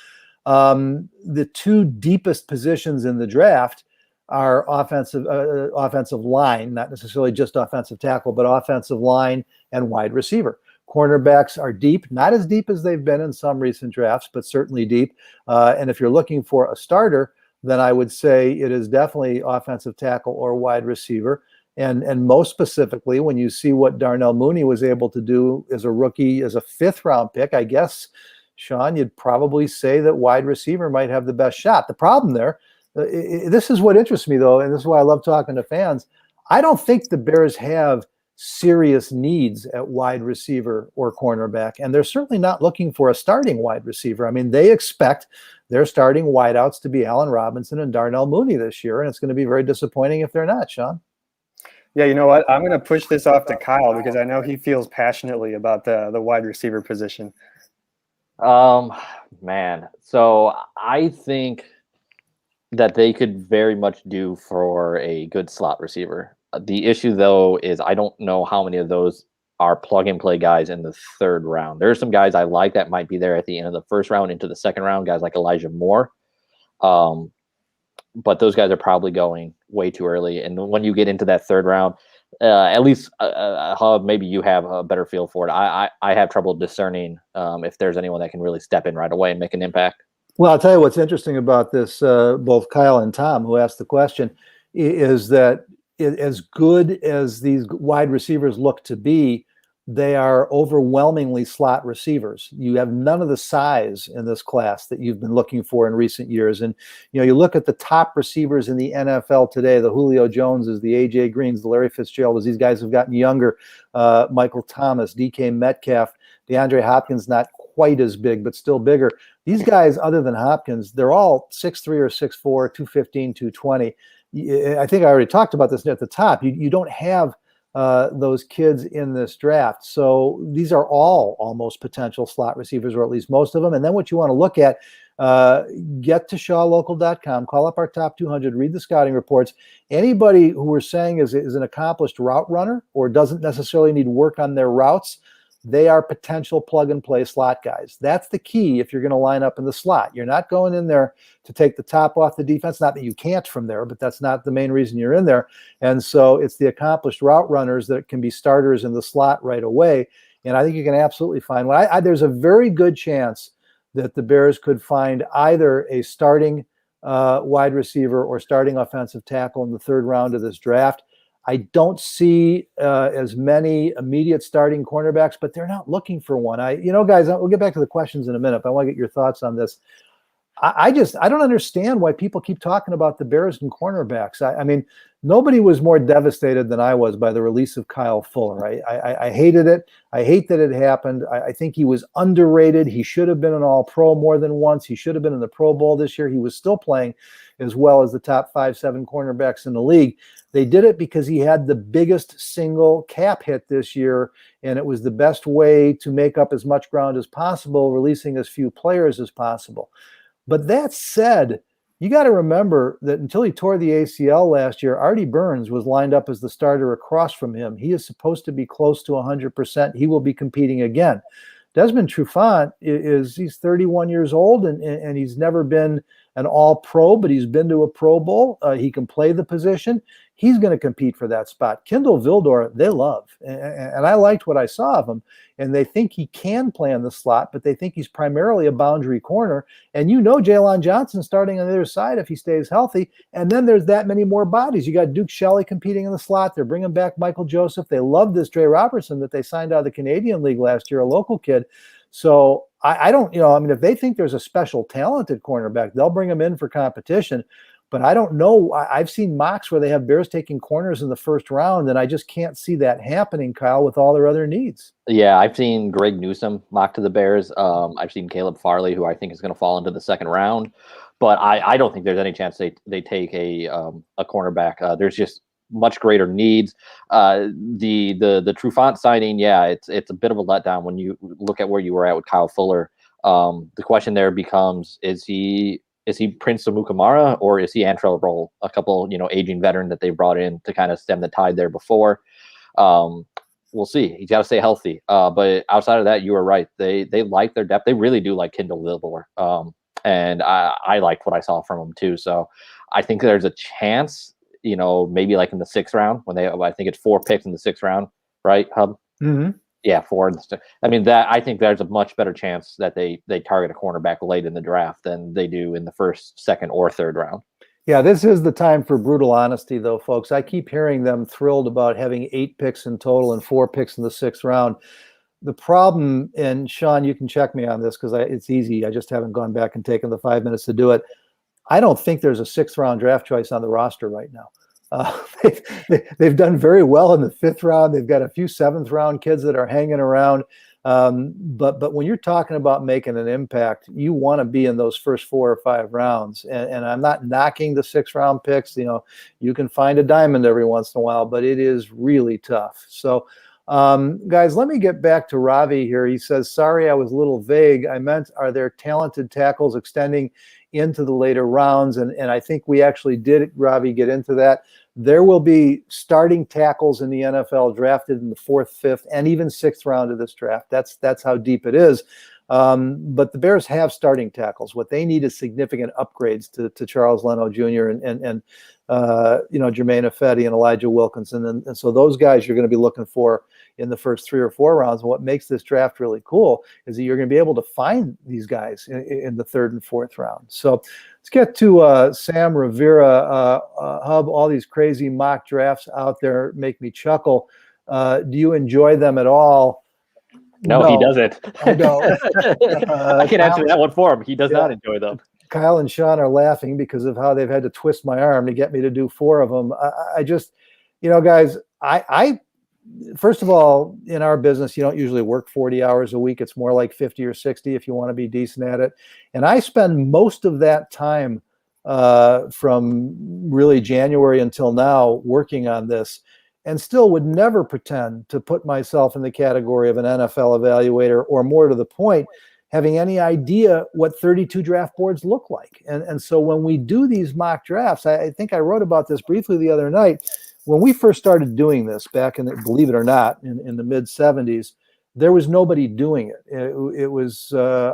the 2 deepest positions in the draft are offensive line, not necessarily just offensive tackle, but offensive line and wide receiver. Cornerbacks are deep, not as deep as they've been in some recent drafts, but certainly deep. And if you're looking for a starter, then I would say it is definitely offensive tackle or wide receiver. And most specifically, when you see what Darnell Mooney was able to do as a rookie, as a 5th round pick, I guess, Sean, you'd probably say that wide receiver might have the best shot. The problem there, this is what interests me, though, and this is why I love talking to fans. I don't think the Bears have serious needs at wide receiver or cornerback, and they're certainly not looking for a starting wide receiver. I mean, they expect their starting wideouts to be Allen Robinson and Darnell Mooney this year, and it's going to be very disappointing if they're not, Sean. Yeah, you know what? I'm going to push this off to Kyle because I know he feels passionately about the wide receiver position. Man, so I think that they could very much do for a good slot receiver. The issue, though, is I don't know how many of those are plug-and-play guys in the 3rd round. There are some guys I like that might be there at the end of the 1st round into the 2nd round, guys like Elijah Moore. But those guys are probably going way too early. And when you get into that 3rd round, at least Hub, maybe you have a better feel for it. I have trouble discerning if there's anyone that can really step in right away and make an impact. Well, I'll tell you what's interesting about this, both Kyle and Tom, who asked the question, is that as good as these wide receivers look to be, they are overwhelmingly slot receivers. You have none of the size in this class that you've been looking for in recent years. And, you look at the top receivers in the NFL today, the Julio Joneses, the A.J. Greens, the Larry Fitzgeralds, these guys have gotten younger. Michael Thomas, D.K. Metcalf, DeAndre Hopkins, not quite as big, but still bigger. These guys, other than Hopkins, they're all 6'3 or 6'4, 215, 220. I think I already talked about this at the top. You don't have those kids in this draft. So these are all almost potential slot receivers, or at least most of them. And then what you want to look at, get to shawlocal.com, call up our top 200, read the scouting reports. Anybody who we're saying is an accomplished route runner or doesn't necessarily need work on their routes, they are potential plug-and-play slot guys. That's the key if you're going to line up in the slot. You're not going in there to take the top off the defense. Not that you can't from there, but that's not the main reason you're in there. And so it's the accomplished route runners that can be starters in the slot right away. And I think you can absolutely find one. There's a very good chance that the Bears could find either a starting wide receiver or starting offensive tackle in the third round of this draft. I don't see as many immediate starting cornerbacks, but they're not looking for one. Guys, we'll get back to the questions in a minute, but I want to get your thoughts on this. I don't understand why people keep talking about the Bears and cornerbacks. I mean, nobody was more devastated than I was by the release of Kyle Fuller. I hated it. I hate that it happened. I think he was underrated. He should have been an All-Pro more than once. He should have been in the Pro Bowl this year. He was still playing as well as the top 5-7 cornerbacks in the league. They did it because he had the biggest single cap hit this year, and it was the best way to make up as much ground as possible, releasing as few players as possible. But that said, you got to remember that until he tore the ACL last year, Artie Burns was lined up as the starter across from him. He is supposed to be close to 100%. He will be competing again. Desmond Trufant he's 31 years old, and he's never been an All-Pro, but he's been to a Pro Bowl. He can play the position. He's going to compete for that spot. Kindle Vildor, they love, and I liked what I saw of him. And they think he can play in the slot, but they think he's primarily a boundary corner. And Jaylon Johnson starting on the other side if he stays healthy. And then there's that many more bodies. You got Duke Shelley competing in the slot. They're bringing back Michael Joseph. They love this Dre Robertson that they signed out of the Canadian League last year, a local kid. So I don't, if they think there's a special talented cornerback, they'll bring him in for competition. But I don't know. I've seen mocks where they have Bears taking corners in the first round, and I just can't see that happening, Kyle, with all their other needs. Yeah, I've seen Greg Newsome mock to the Bears. I've seen Caleb Farley, who I think is going to fall into the second round. But I don't think there's any chance they take a cornerback. There's just much greater needs. The Trufant signing, yeah, it's a bit of a letdown when you look at where you were at with Kyle Fuller. The question there becomes: Is he Prince Amukamara, or is he Antrell Roll, a couple, aging veteran that they brought in to kind of stem the tide there before? We'll see. He's got to stay healthy. But outside of that, you were right. They like their depth. They really do like Kindle Vildor. And I liked what I saw from him too. So I think there's a chance, maybe like in the 6th round I think it's 4 picks in the 6th round, right, Hub? Mm-hmm. Yeah, 4. I mean, I think there's a much better chance that they target a cornerback late in the draft than they do in the 1st, 2nd, or 3rd round. Yeah, this is the time for brutal honesty, though, folks. I keep hearing them thrilled about having 8 picks in total and 4 picks in the 6th round. The problem, and Sean, you can check me on this because it's easy. I just haven't gone back and taken the 5 minutes to do it. I don't think there's a 6th round draft choice on the roster right now. They've done very well in the 5th round. They've got a few 7th round kids that are hanging around. But when you're talking about making an impact, you want to be in those first 4 or 5 rounds. And I'm not knocking the 6th round picks. You can find a diamond every once in a while, but it is really tough. So, guys, let me get back to Ravi here. He says, sorry, I was a little vague. I meant, are there talented tackles extending into the later rounds? And I think we actually did, Ravi, get into that. There will be starting tackles in the NFL drafted in the 4th, 5th, and even 6th round of this draft. That's how deep it is. But the Bears have starting tackles. What they need is significant upgrades to Charles Leno Jr. and Jermaine Ifedi and Elijah Wilkinson. And so those guys you're going to be looking for in the first 3 or 4 rounds. And what makes this draft really cool is that you're going to be able to find these guys in the 3rd and 4th round. So let's get to Sam Rivera. Hub, all these crazy mock drafts out there make me chuckle. Do you enjoy them at all? No, he doesn't. I don't. I can answer that one for him. He does not enjoy them. Kyle and Sean are laughing because of how they've had to twist my arm to get me to do 4 of them. I just, guys, I first of all, in our business, you don't usually work 40 hours a week. It's more like 50 or 60 if you want to be decent at it. And I spend most of that time from really January until now working on this, and still would never pretend to put myself in the category of an NFL evaluator, or more to the point, having any idea what 32 draft boards look like. And so when we do these mock drafts, I think I wrote about this briefly the other night. When we first started doing this back in, believe it or not, in the mid 70s, there was nobody doing it. It was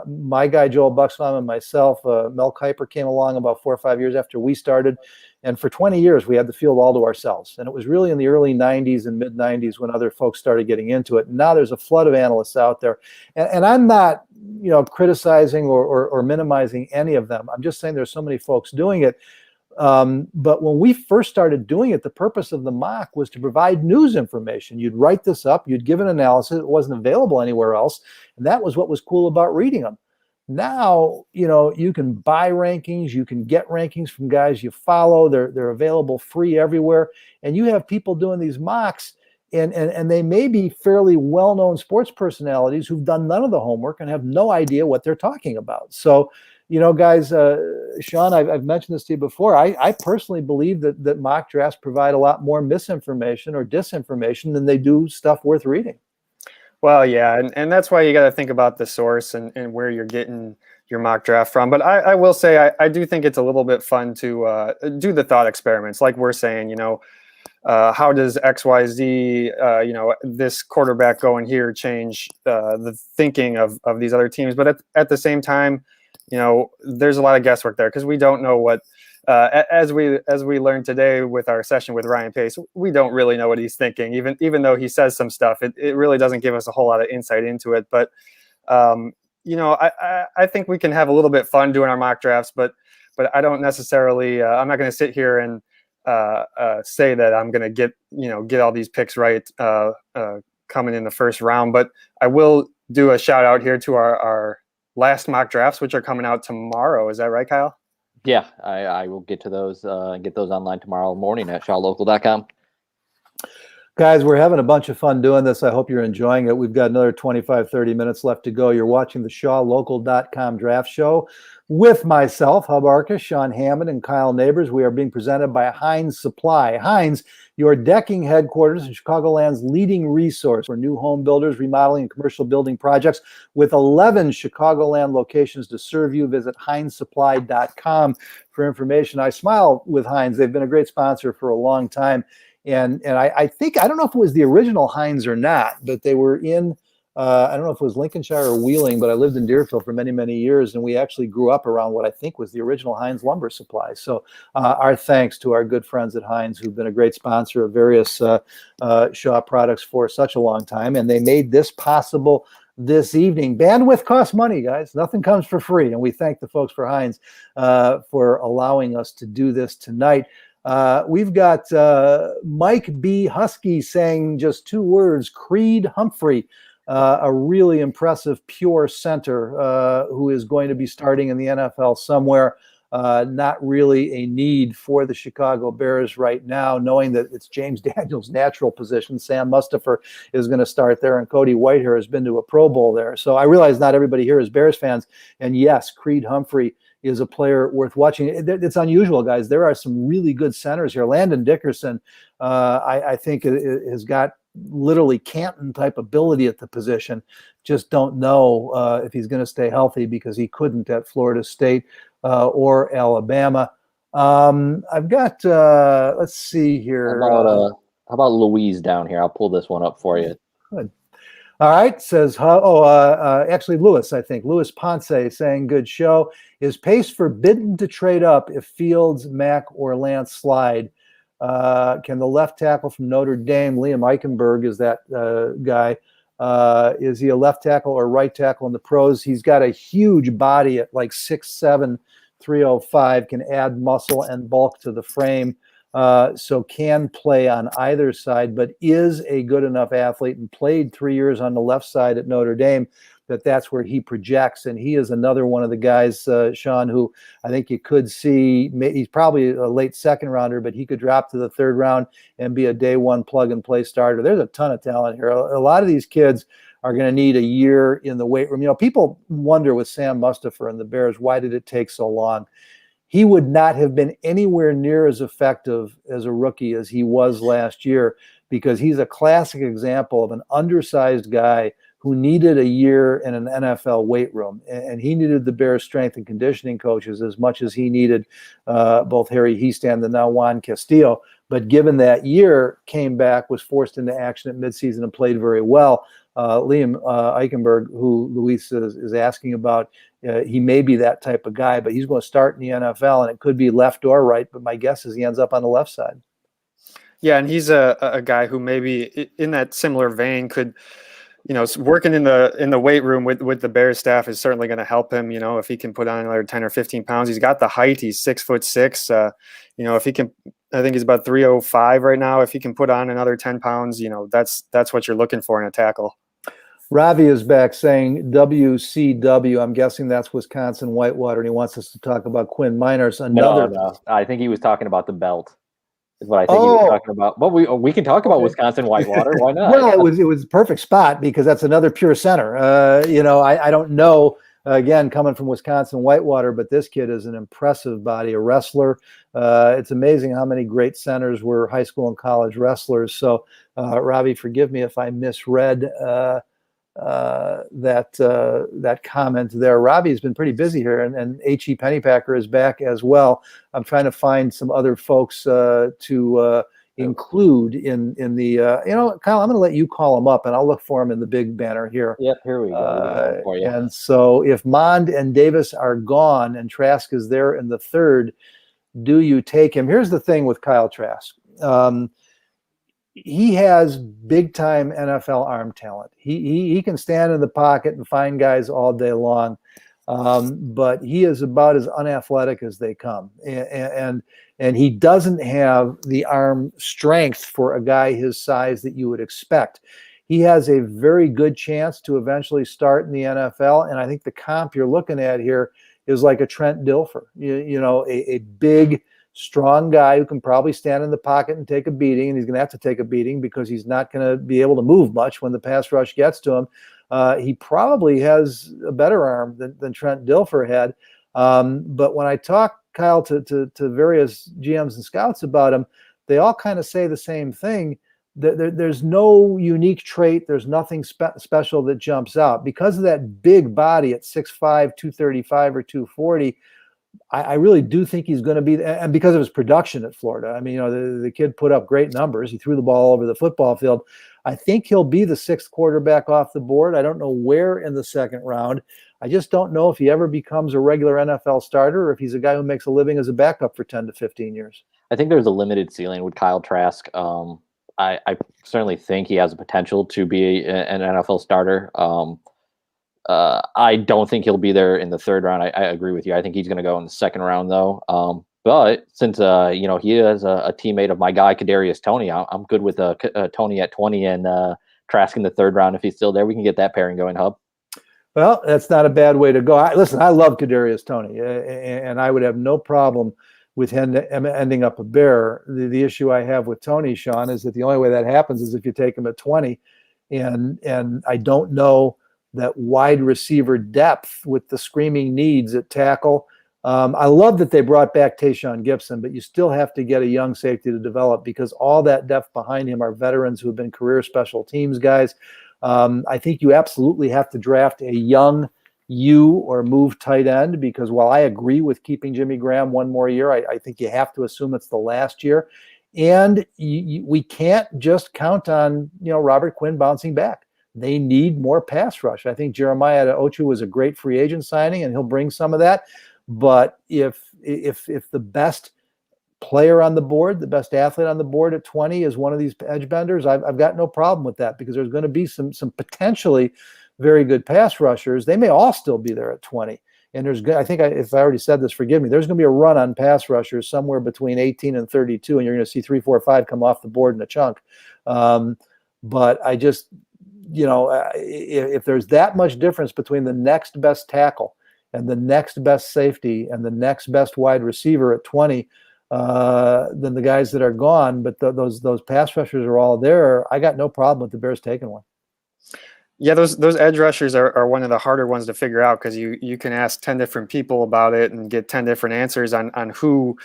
my guy, Joel Buxbaum, and myself. Mel Kiper came along about 4 or 5 years after we started. And for 20 years, we had the field all to ourselves. And it was really in the early 90s and mid 90s when other folks started getting into it. And now there's a flood of analysts out there. And I'm not, criticizing or minimizing any of them. I'm just saying there's so many folks doing it. But when we first started doing it, the purpose of the mock was to provide news information. You'd write this up, you'd give an analysis. It wasn't available anywhere else. And that was what was cool about reading them. Now, you can buy rankings, you can get rankings from guys you follow. They're available free everywhere. And you have people doing these mocks, and they may be fairly well-known sports personalities who've done none of the homework and have no idea what they're talking about. So, guys, Sean, I've mentioned this to you before. I personally believe that mock drafts provide a lot more misinformation or disinformation than they do stuff worth reading. Well, yeah, and that's why you got to think about the source and where you're getting your mock draft from. But I will say I do think it's a little bit fun to do the thought experiments, like we're saying. How does XYZ, this quarterback going here change the thinking of these other teams? But at the same time, there's a lot of guesswork there because we don't know what. As we learned today with our session with Ryan Pace, we don't really know what he's thinking. Even though he says some stuff, it really doesn't give us a whole lot of insight into it. But I think we can have a little bit fun doing our mock drafts. But I don't necessarily. I'm not going to sit here and say that I'm going to get all these picks right coming in the first round. But I will do a shout out here to our last mock drafts, which are coming out tomorrow. Is that right, Kyle? Yeah, I will get to those and get those online tomorrow morning at shawlocal.com. Guys, we're having a bunch of fun doing this. I hope you're enjoying it. We've got another 25, 30 minutes left to go. You're watching the shawlocal.com draft show with myself, Hub Arkush, Sean Hammond, and Kyle Nabors. We are being presented by Heinz Supply. Heinz, your decking headquarters and Chicagoland's leading resource for new home builders, remodeling, and commercial building projects. With 11 Chicagoland locations to serve you, visit HeinzSupply.com for information. I smile with Heinz. They've been a great sponsor for a long time. And I think, I don't know if it was the original Heinz or not, but they were in, I don't know if it was Lincolnshire or Wheeling, but I lived in Deerfield for many, many years. And we actually grew up around what I think was the original Heinz lumber supply. So our thanks to our good friends at Heinz, who've been a great sponsor of various Shaw products for such a long time. And they made this possible this evening. Bandwidth costs money, guys. Nothing comes for free. And we thank the folks for Heinz for allowing us to do this tonight. We've got Mike B. Husky saying just 2 words, Creed Humphrey, a really impressive pure center who is going to be starting in the NFL somewhere. Not really a need for the Chicago Bears right now, knowing that it's James Daniels' natural position. Sam Mustipher is going to start there, and Cody Whitehair has been to a Pro Bowl there. So I realize not everybody here is Bears fans. And yes, Creed Humphrey is a player worth watching. It's unusual, guys. There are some really good centers here. Landon Dickerson, I think, has got literally Canton type ability at the position. Just don't know if he's going to stay healthy, because he couldn't at Florida State or Alabama. I've got, let's see here. How about Louise down here? I'll pull this one up for you. Good. All right, says, actually, Lewis, I think. Lewis Ponce saying, good show. Is Pace forbidden to trade up if Fields, Mack, or Lance slide? Can the left tackle from Notre Dame, Liam Eichenberg, is that guy? Is he a left tackle or right tackle in the pros? He's got a huge body at like 6'7", 305, can add muscle and bulk to the frame. So can play on either side, but is a good enough athlete and played 3 years on the left side at Notre Dame that's where he projects. And he is another one of the guys, Sean, who I think you could see. He's probably a late second rounder, but he could drop to the third round and be a day one plug and play starter. There's a ton of talent here. A lot of these kids are going to need a year in the weight room. You know, people wonder with Sam Mustipher and the Bears, why did it take so long? He would not have been anywhere near as effective as a rookie as he was last year, because he's a classic example of an undersized guy who needed a year in an NFL weight room. And he needed the Bears strength and conditioning coaches as much as he needed both Harry Hiestand and now Juan Castillo. But given that year, came back, was forced into action at midseason and played very well. Liam Eichenberg, who Luis is asking about, he may be that type of guy, but he's going to start in the NFL, and it could be left or right. But my guess is he ends up on the left side. Yeah, and he's a guy who maybe in that similar vein could, you know, working in the weight room with the Bears staff is certainly going to help him. You know, if he can put on another 10 or 15 pounds, he's got the height. He's 6'6". You know, if he can, I think he's about 305 right now. If he can put on another 10 pounds, you know, that's what you're looking for in a tackle. Ravi is back saying WCW. I'm guessing that's Wisconsin Whitewater, and he wants us to talk about Quinn Miners. No. I think he was talking about the belt. Is what I think he was talking about. But we can talk about Wisconsin Whitewater. Why not? Well, it was a perfect spot because that's another pure center. You know, I don't know, again, coming from Wisconsin Whitewater, but this kid is an impressive body, a wrestler. It's amazing how many great centers were high school and college wrestlers. So, Ravi, forgive me if I misread that comment there. Robbie's been pretty busy here, and H.E. Pennypacker is back as well. I'm trying to find some other folks to include in the you know, Kyle, I'm going to let you call them up, and I'll look for them in the big banner here. Yep, here we go. For you. And so if Mond and Davis are gone and Trask is there in the third, do you take him? Here's the thing with Kyle Trask. He has big time NFL arm talent. He can stand in the pocket and find guys all day long, but he is about as unathletic as they come, and he doesn't have the arm strength for a guy his size that you would expect. He has a very good chance to eventually start in the NFL, and I think the comp you're looking at here is like a Trent Dilfer, you know, a big, strong guy who can probably stand in the pocket and take a beating, and he's going to have to take a beating because he's not going to be able to move much when the pass rush gets to him. He probably has a better arm than Trent Dilfer had. But when I talk, Kyle, to various GMs and scouts about him, they all kind of say the same thing. There's no unique trait. There's nothing special that jumps out. Because of that big body at 6'5", 235 or 240, I really do think he's going to be, and because of his production at Florida. I mean, you know, the kid put up great numbers. He threw the ball all over the football field. I think he'll be the sixth quarterback off the board. I don't know where in the second round. I just don't know if he ever becomes a regular NFL starter or if he's a guy who makes a living as a backup for 10 to 15 years. I think there's a limited ceiling with Kyle Trask. I certainly think he has the potential to be an NFL starter. I don't think he'll be there in the third round. I agree with you. I think he's going to go in the second round, though. But since you know, he is a teammate of my guy Kadarius Toney, I'm good with Toney at 20 and Trask in the third round if he's still there. We can get that pairing going, Hub. Well, that's not a bad way to go. Listen, I love Kadarius Toney, and I would have no problem with him ending up a Bear. The issue I have with Toney, Sean, is that the only way that happens is if you take him at 20, and I don't know that wide receiver depth with the screaming needs at tackle. I love that they brought back Tayshaun Gibson, but you still have to get a young safety to develop because all that depth behind him are veterans who have been career special teams guys. I think you absolutely have to draft a young or move tight end because while I agree with keeping Jimmy Graham one more year, I think you have to assume it's the last year. And we can't just count on, you know, Robert Quinn bouncing back. they need more pass rush. I think Jeremiah Ochu was a great free agent signing, and he'll bring some of that. But if the best player on the board, the best athlete on the board at 20 is one of these edge benders, I've got no problem with that, because there's going to be some potentially very good pass rushers. They may all still be there at 20. And I think if I already said this, forgive me, there's going to be a run on pass rushers somewhere between 18 and 32, and you're going to see 3, 4, 5 come off the board in a chunk. But I just, if there's that much difference between the next best tackle and the next best safety and the next best wide receiver at 20, than the guys that are gone, but those pass rushers are all there, I got no problem with the Bears taking one. Yeah, those edge rushers are one of the harder ones to figure out, because you can ask 10 different people about it and get 10 different answers on who,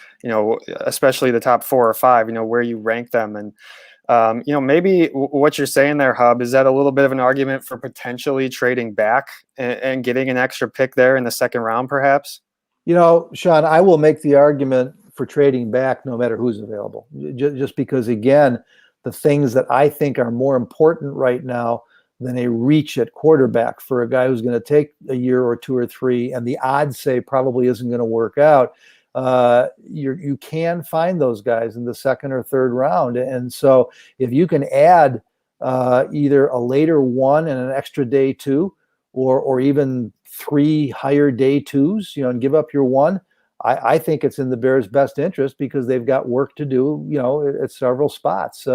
especially the top 4 or 5, where you rank them. And, maybe what you're saying there, Hub, is that a little bit of an argument for potentially trading back and getting an extra pick there in the second round, perhaps? Sean, I will make the argument for trading back no matter who's available, just because, again, the things that I think are more important right now than a reach at quarterback for a guy who's going to take a year or 2 or 3, and the odds say probably isn't going to work out. You can find those guys in the second or third round. And so if you can add either a later 1 and an extra day 2, or even 3 higher day 2s, and give up your 1, I think it's in the Bears' best interest, because they've got work to do, at several spots.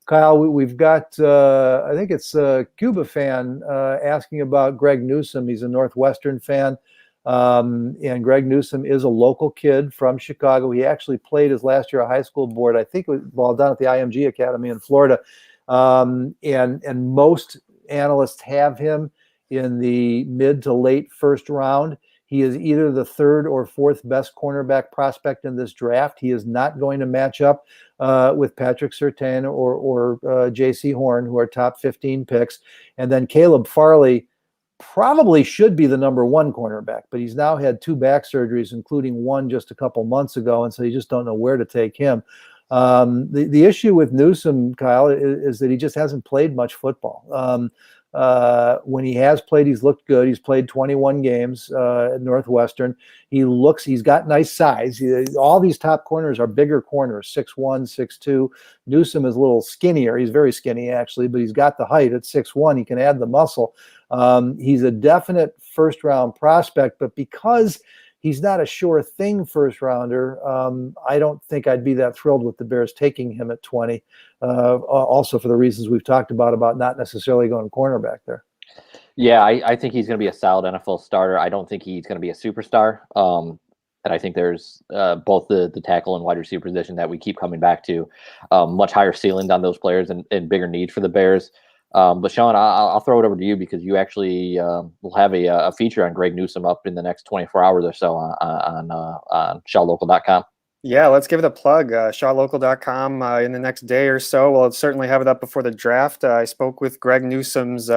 Kyle, we've got, I think it's a Cuba fan asking about Greg Newsome. He's a Northwestern fan. And Greg Newsome is a local kid from Chicago. He actually played his last year of high school board, I think, while down at the IMG Academy in Florida. And most analysts have him in the mid to late first round. He is either the 3rd or 4th best cornerback prospect in this draft. He is not going to match up with Patrick Surtain or J.C. Horn, who are top 15 picks. And then Caleb Farley probably should be the number 1 cornerback, but he's now had 2 back surgeries, including one just a couple months ago, and so you just don't know where to take him. The issue with Newsome, Kyle, is that he just hasn't played much football. When he has played, he's looked good. He's played 21 games at Northwestern. He's got nice size. All these top corners are bigger corners, 6'1", 6'2". Newsome is a little skinnier. He's very skinny, actually, but he's got the height at 6'1". He can add the muscle. He's a definite first-round prospect, but because he's not a sure thing first rounder, I don't think I'd be that thrilled with the Bears taking him at 20. Also for the reasons we've talked about not necessarily going cornerback there. Yeah, I think he's going to be a solid NFL starter. I don't think he's going to be a superstar. And I think there's both the tackle and wide receiver position that we keep coming back to, much higher ceilings on those players and bigger need for the Bears. But Sean, I'll throw it over to you, because you actually will have a feature on Greg Newsome up in the next 24 hours or so on shawlocal.com. Yeah, let's give it a plug. Shawlocal.com in the next day or so. We'll certainly have it up before the draft. I spoke with Greg Newsome's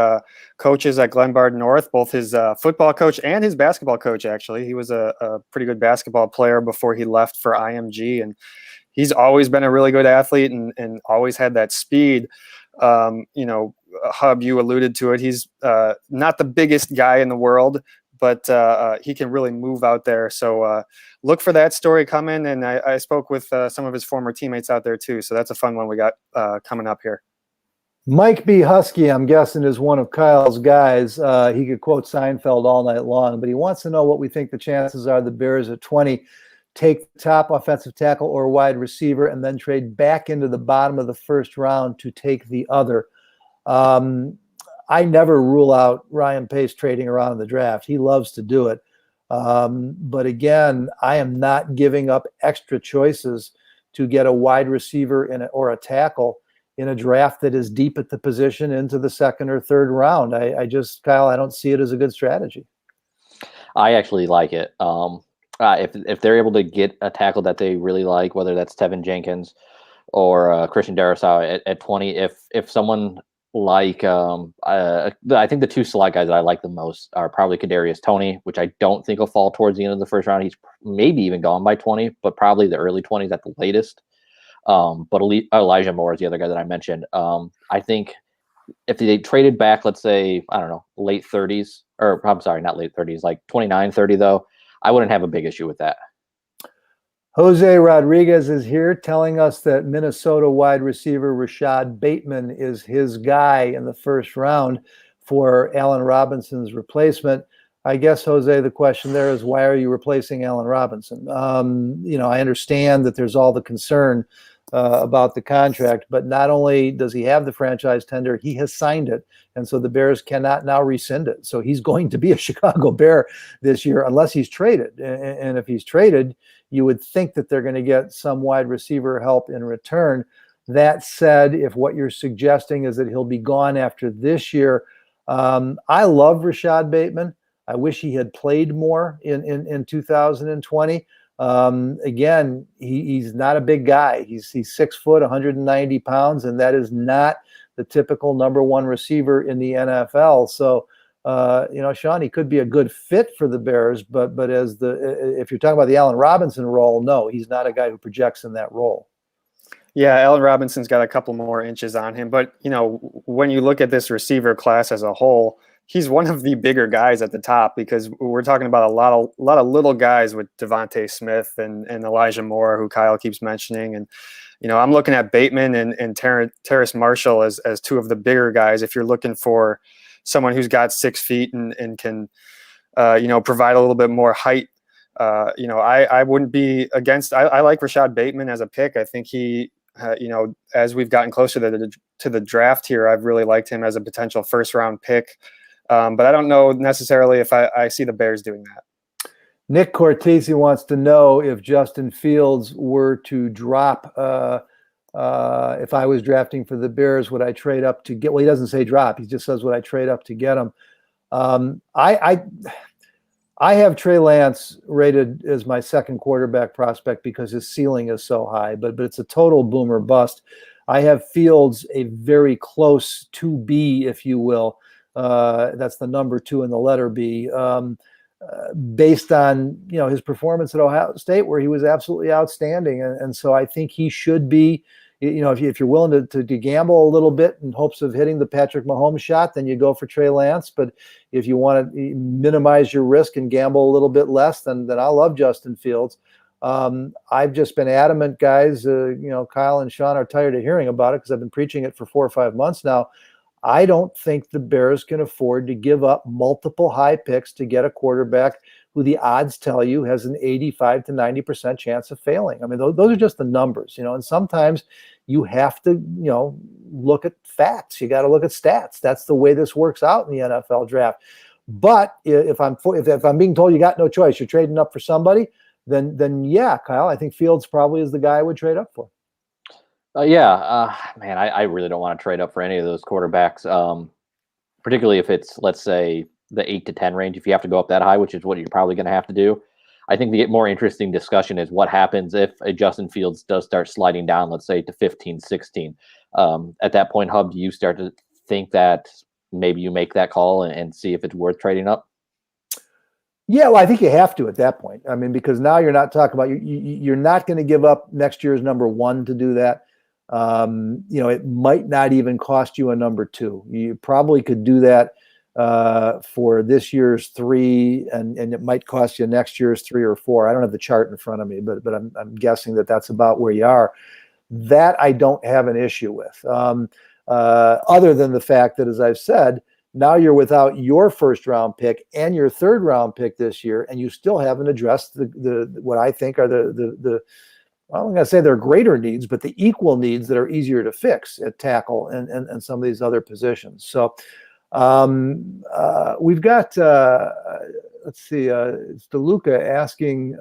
coaches at Glenbard North, both his football coach and his basketball coach, actually. He was a pretty good basketball player before he left for IMG, and he's always been a really good athlete and always had that speed. Hub, you alluded to it. He's not the biggest guy in the world, but he can really move out there. So look for that story coming. And I spoke with some of his former teammates out there too. So that's a fun one we got coming up here. Mike B. Husky, I'm guessing, is one of Kyle's guys. He could quote Seinfeld all night long, but he wants to know what we think the chances are the Bears at 20 take the top offensive tackle or wide receiver and then trade back into the bottom of the first round to take the other. I never rule out Ryan Pace trading around in the draft. He loves to do it. But again, I am not giving up extra choices to get a wide receiver or a tackle in a draft that is deep at the position into the second or third round. Kyle, I don't see it as a good strategy. I actually like it. If they're able to get a tackle that they really like, whether that's Tevin Jenkins or Christian Darrisaw at 20, if someone like I think the 2 select guys that I like the most are probably Kadarius Toney, which I don't think will fall towards the end of the first round. He's maybe even gone by 20, but probably the early 20s at the latest. But Elijah Moore is the other guy that I mentioned. I think if they traded back, let's say, I don't know, late 30s, or I'm sorry, not late 30s, like 29, 30 though, I wouldn't have a big issue with that. Jose Rodriguez is here telling us that Minnesota wide receiver Rashad Bateman is his guy in the first round for Allen Robinson's replacement. I guess, Jose, the question there is, why are you replacing Allen Robinson? I understand that there's all the concern about the contract, but not only does he have the franchise tender, he has signed it. And so the Bears cannot now rescind it. So he's going to be a Chicago Bear this year unless he's traded. And if he's traded, you would think that they're going to get some wide receiver help in return. That said, if what you're suggesting is that he'll be gone after this year, I love Rashad Bateman. I wish he had played more in 2020. Again, he's not a big guy. He's 6 foot, 190 pounds, and that is not the typical number one receiver in the NFL. So, Sean, he could be a good fit for the Bears, but if you're talking about the Allen Robinson role, no, he's not a guy who projects in that role. Yeah, Allen Robinson's got a couple more inches on him, but when you look at this receiver class as a whole, he's one of the bigger guys at the top, because we're talking about a lot of little guys with Devontae Smith and Elijah Moore, who Kyle keeps mentioning. And, I'm looking at Bateman and Terrace Marshall as two of the bigger guys. If you're looking for someone who's got 6 feet and can, provide a little bit more height, I wouldn't be against. I like Rashad Bateman as a pick. I think he, as we've gotten closer to the draft here, I've really liked him as a potential first round pick. But I don't know necessarily if I see the Bears doing that. Nick Cortese wants to know if Justin Fields were to drop. If I was drafting for the Bears, would I trade up to get? Well, he doesn't say drop. He just says, would I trade up to get him? I have Trey Lance rated as my second quarterback prospect because his ceiling is so high, but it's a total boomer bust. I have Fields a very close to B, if you will. That's the number 2 in the letter B, based on his performance at Ohio State, where he was absolutely outstanding, and so I think he should be. If you're willing to gamble a little bit in hopes of hitting the Patrick Mahomes shot, then you go for Trey Lance. But if you want to minimize your risk and gamble a little bit less, then I love Justin Fields. I've just been adamant, guys. Kyle and Sean are tired of hearing about it because I've been preaching it for 4 or 5 months now. I don't think the Bears can afford to give up multiple high picks to get a quarterback who the odds tell you has an 85 to 90% chance of failing. I mean, those are just the numbers, and sometimes you have to, look at facts. You got to look at stats. That's the way this works out in the NFL draft. But if I'm being told you got no choice, you're trading up for somebody, then yeah, Kyle, I think Fields probably is the guy I would trade up for. Man, I really don't want to trade up for any of those quarterbacks, particularly if it's, let's say, the 8 to 10 range. If you have to go up that high, which is what you're probably going to have to do. I think the more interesting discussion is what happens if a Justin Fields does start sliding down, let's say, to 15, 16. At that point, Hub, do you start to think that maybe you make that call and see if it's worth trading up? Yeah, well, I think you have to at that point. I mean, because now you're not talking about you're not going to give up next year's number 1 to do that. It might not even cost you a number 2. You probably could do that for this year's 3, and it might cost you next year's 3 or 4. I don't have the chart in front of me, but I'm guessing that's about where you are. That I don't have an issue with, other than the fact that, as I've said, now you're without your first round pick and your third round pick this year, and you still haven't addressed the what I think are the well, I'm going to say they're greater needs, but the equal needs that are easier to fix at tackle and some of these other positions. So we've got, let's see, it's DeLuca asking,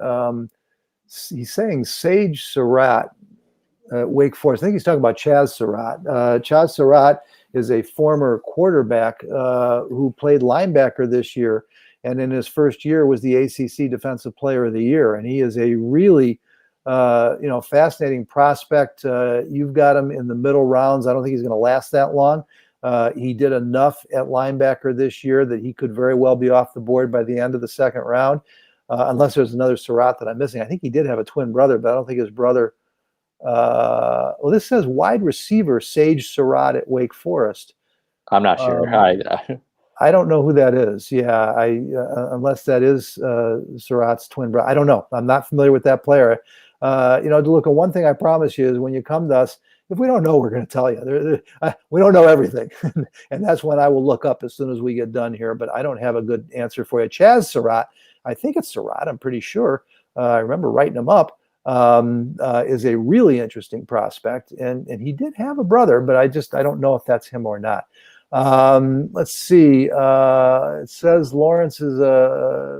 he's saying Sage Surratt, Wake Forest. I think he's talking about Chaz Surratt. Chaz Surratt is a former quarterback who played linebacker this year, and in his first year was the ACC Defensive Player of the Year. And he is a really fascinating prospect. You've got him in the middle rounds. I don't think he's going to last that long. He did enough at linebacker this year that he could very well be off the board by the end of the second round, unless there's another Surratt that I'm missing. I think he did have a twin brother, but I don't think his brother. Well, this says wide receiver Sage Surratt at Wake Forest. I'm not sure. I don't know who that is. Yeah, unless that is Surratt's twin brother. I don't know. I'm not familiar with that player. DeLuca, one thing I promise you is when you come to us, if we don't know, we're going to tell you. We don't know everything. And that's when I will look up as soon as we get done here. But I don't have a good answer for you. Chaz Surratt, I think it's Surratt, I'm pretty sure. I remember writing him up, is a really interesting prospect. And he did have a brother, but I don't know if that's him or not. Let's see. It says Lawrence is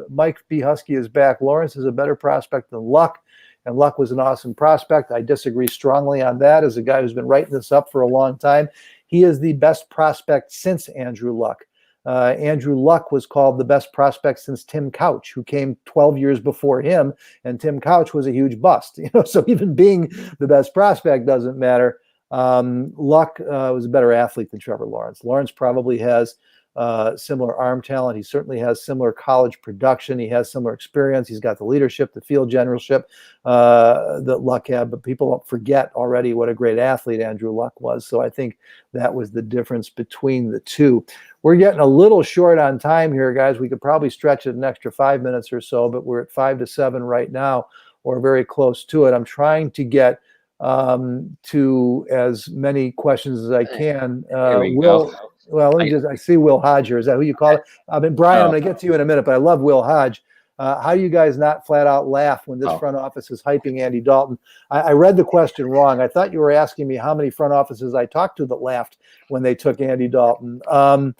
Mike B. Husky is back. Lawrence is a better prospect than Luck, and Luck was an awesome prospect. I disagree strongly on that. As a guy who's been writing this up for a long time, he is the best prospect since Andrew Luck. Andrew Luck was called the best prospect since Tim Couch, who came 12 years before him, and Tim Couch was a huge bust. So even being the best prospect doesn't matter. Luck was a better athlete than Trevor Lawrence. Lawrence probably has similar arm talent. He certainly has similar college production. He has similar experience. He's got the leadership, the field generalship that Luck had, but people forget already what a great athlete Andrew Luck was. So I think that was the difference between the two. We're getting a little short on time here, guys. We could probably stretch it an extra 5 minutes or so, but we're at 5 to 7 right now, or very close to it. I'm trying to get to as many questions as I can. Will, well, I see Will Hodge here. Is that who you call it? Brian, I'm going to get to you in a minute, but I love Will Hodge. How do you guys not flat out laugh when this front office is hyping Andy Dalton? I read the question wrong. I thought you were asking me how many front offices I talked to that laughed when they took Andy Dalton. Will,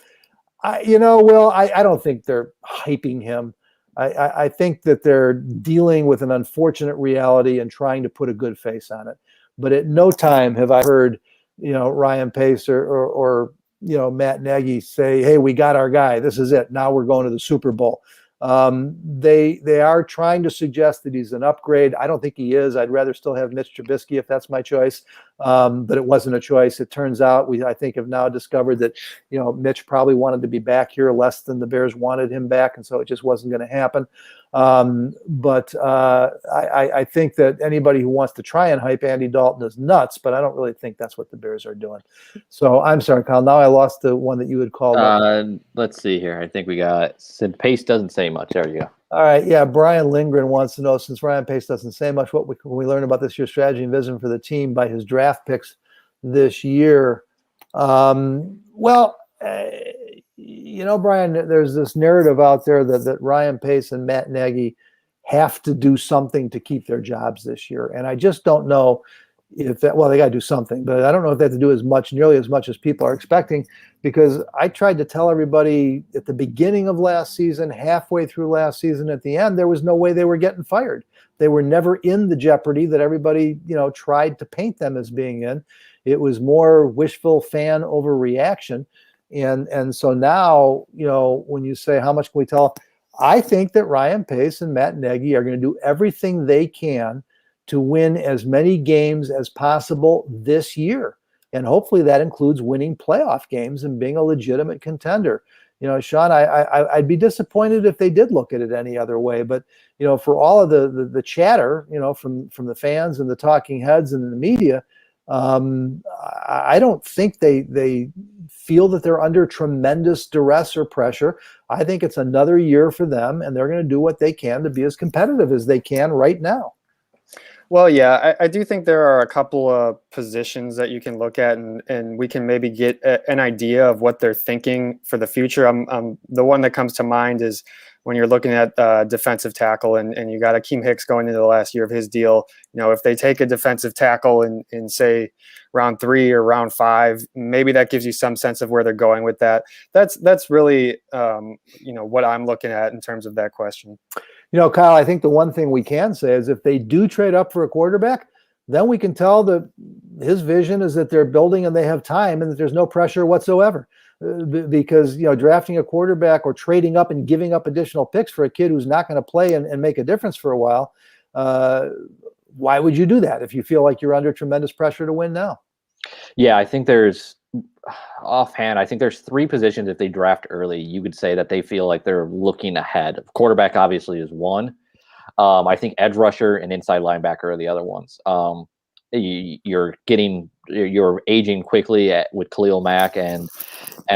I don't think they're hyping him. I think that they're dealing with an unfortunate reality and trying to put a good face on it. But at no time have I heard, Ryan Pace or Matt Nagy say, "Hey, we got our guy. This is it. Now we're going to the Super Bowl." They are trying to suggest that he's an upgrade. I don't think he is. I'd rather still have Mitch Trubisky if that's my choice. But it wasn't a choice. It turns out I think have now discovered that, Mitch probably wanted to be back here less than the Bears wanted him back. And so it just wasn't going to happen. But I think that anybody who wants to try and hype Andy Dalton is nuts, but I don't really think that's what the Bears are doing. So I'm sorry, Kyle. Now I lost the one that you had called. Let's see here. I think we got Pace doesn't say much. There you go. All right. Yeah. Brian Lindgren wants to know, since Ryan Pace doesn't say much, what we learn about this year's strategy and vision for the team by his draft picks this year. Brian, there's this narrative out there that Ryan Pace and Matt Nagy have to do something to keep their jobs this year. And I just don't know if they got to do something, but I don't know if they have to do nearly as much as people are expecting, because I tried to tell everybody at the beginning of last season, halfway through last season, at the end, there was no way they were getting fired. They were never in the jeopardy that everybody, tried to paint them as being in. It was more wishful fan overreaction. And so now, when you say how much can we tell, I think that Ryan Pace and Matt Nagy are going to do everything they can to win as many games as possible this year. And hopefully that includes winning playoff games and being a legitimate contender. Sean, I'd be disappointed if they did look at it any other way. But, for all of the chatter, from the fans and the talking heads and the media, I don't think they feel that they're under tremendous duress or pressure. I think it's another year for them, and they're going to do what they can to be as competitive as they can right now. Well, yeah, I do think there are a couple of positions that you can look at, and we can maybe get an idea of what they're thinking for the future. The one that comes to mind is when you're looking at defensive tackle, and you got Akeem Hicks going into the last year of his deal. If they take a defensive tackle in say round 3 or round 5, maybe that gives you some sense of where they're going with that. That's really what I'm looking at in terms of that question. Kyle, I think the one thing we can say is if they do trade up for a quarterback, then we can tell that his vision is that they're building and they have time and that there's no pressure whatsoever. Because, drafting a quarterback or trading up and giving up additional picks for a kid who's not going to play and make a difference for a while, why would you do that if you feel like you're under tremendous pressure to win now? Yeah, I think offhand, I think there's 3 positions if they draft early, you could say that they feel like they're looking ahead. Quarterback obviously is one. I think edge rusher and inside linebacker are the other ones. you're aging quickly with Khalil Mack and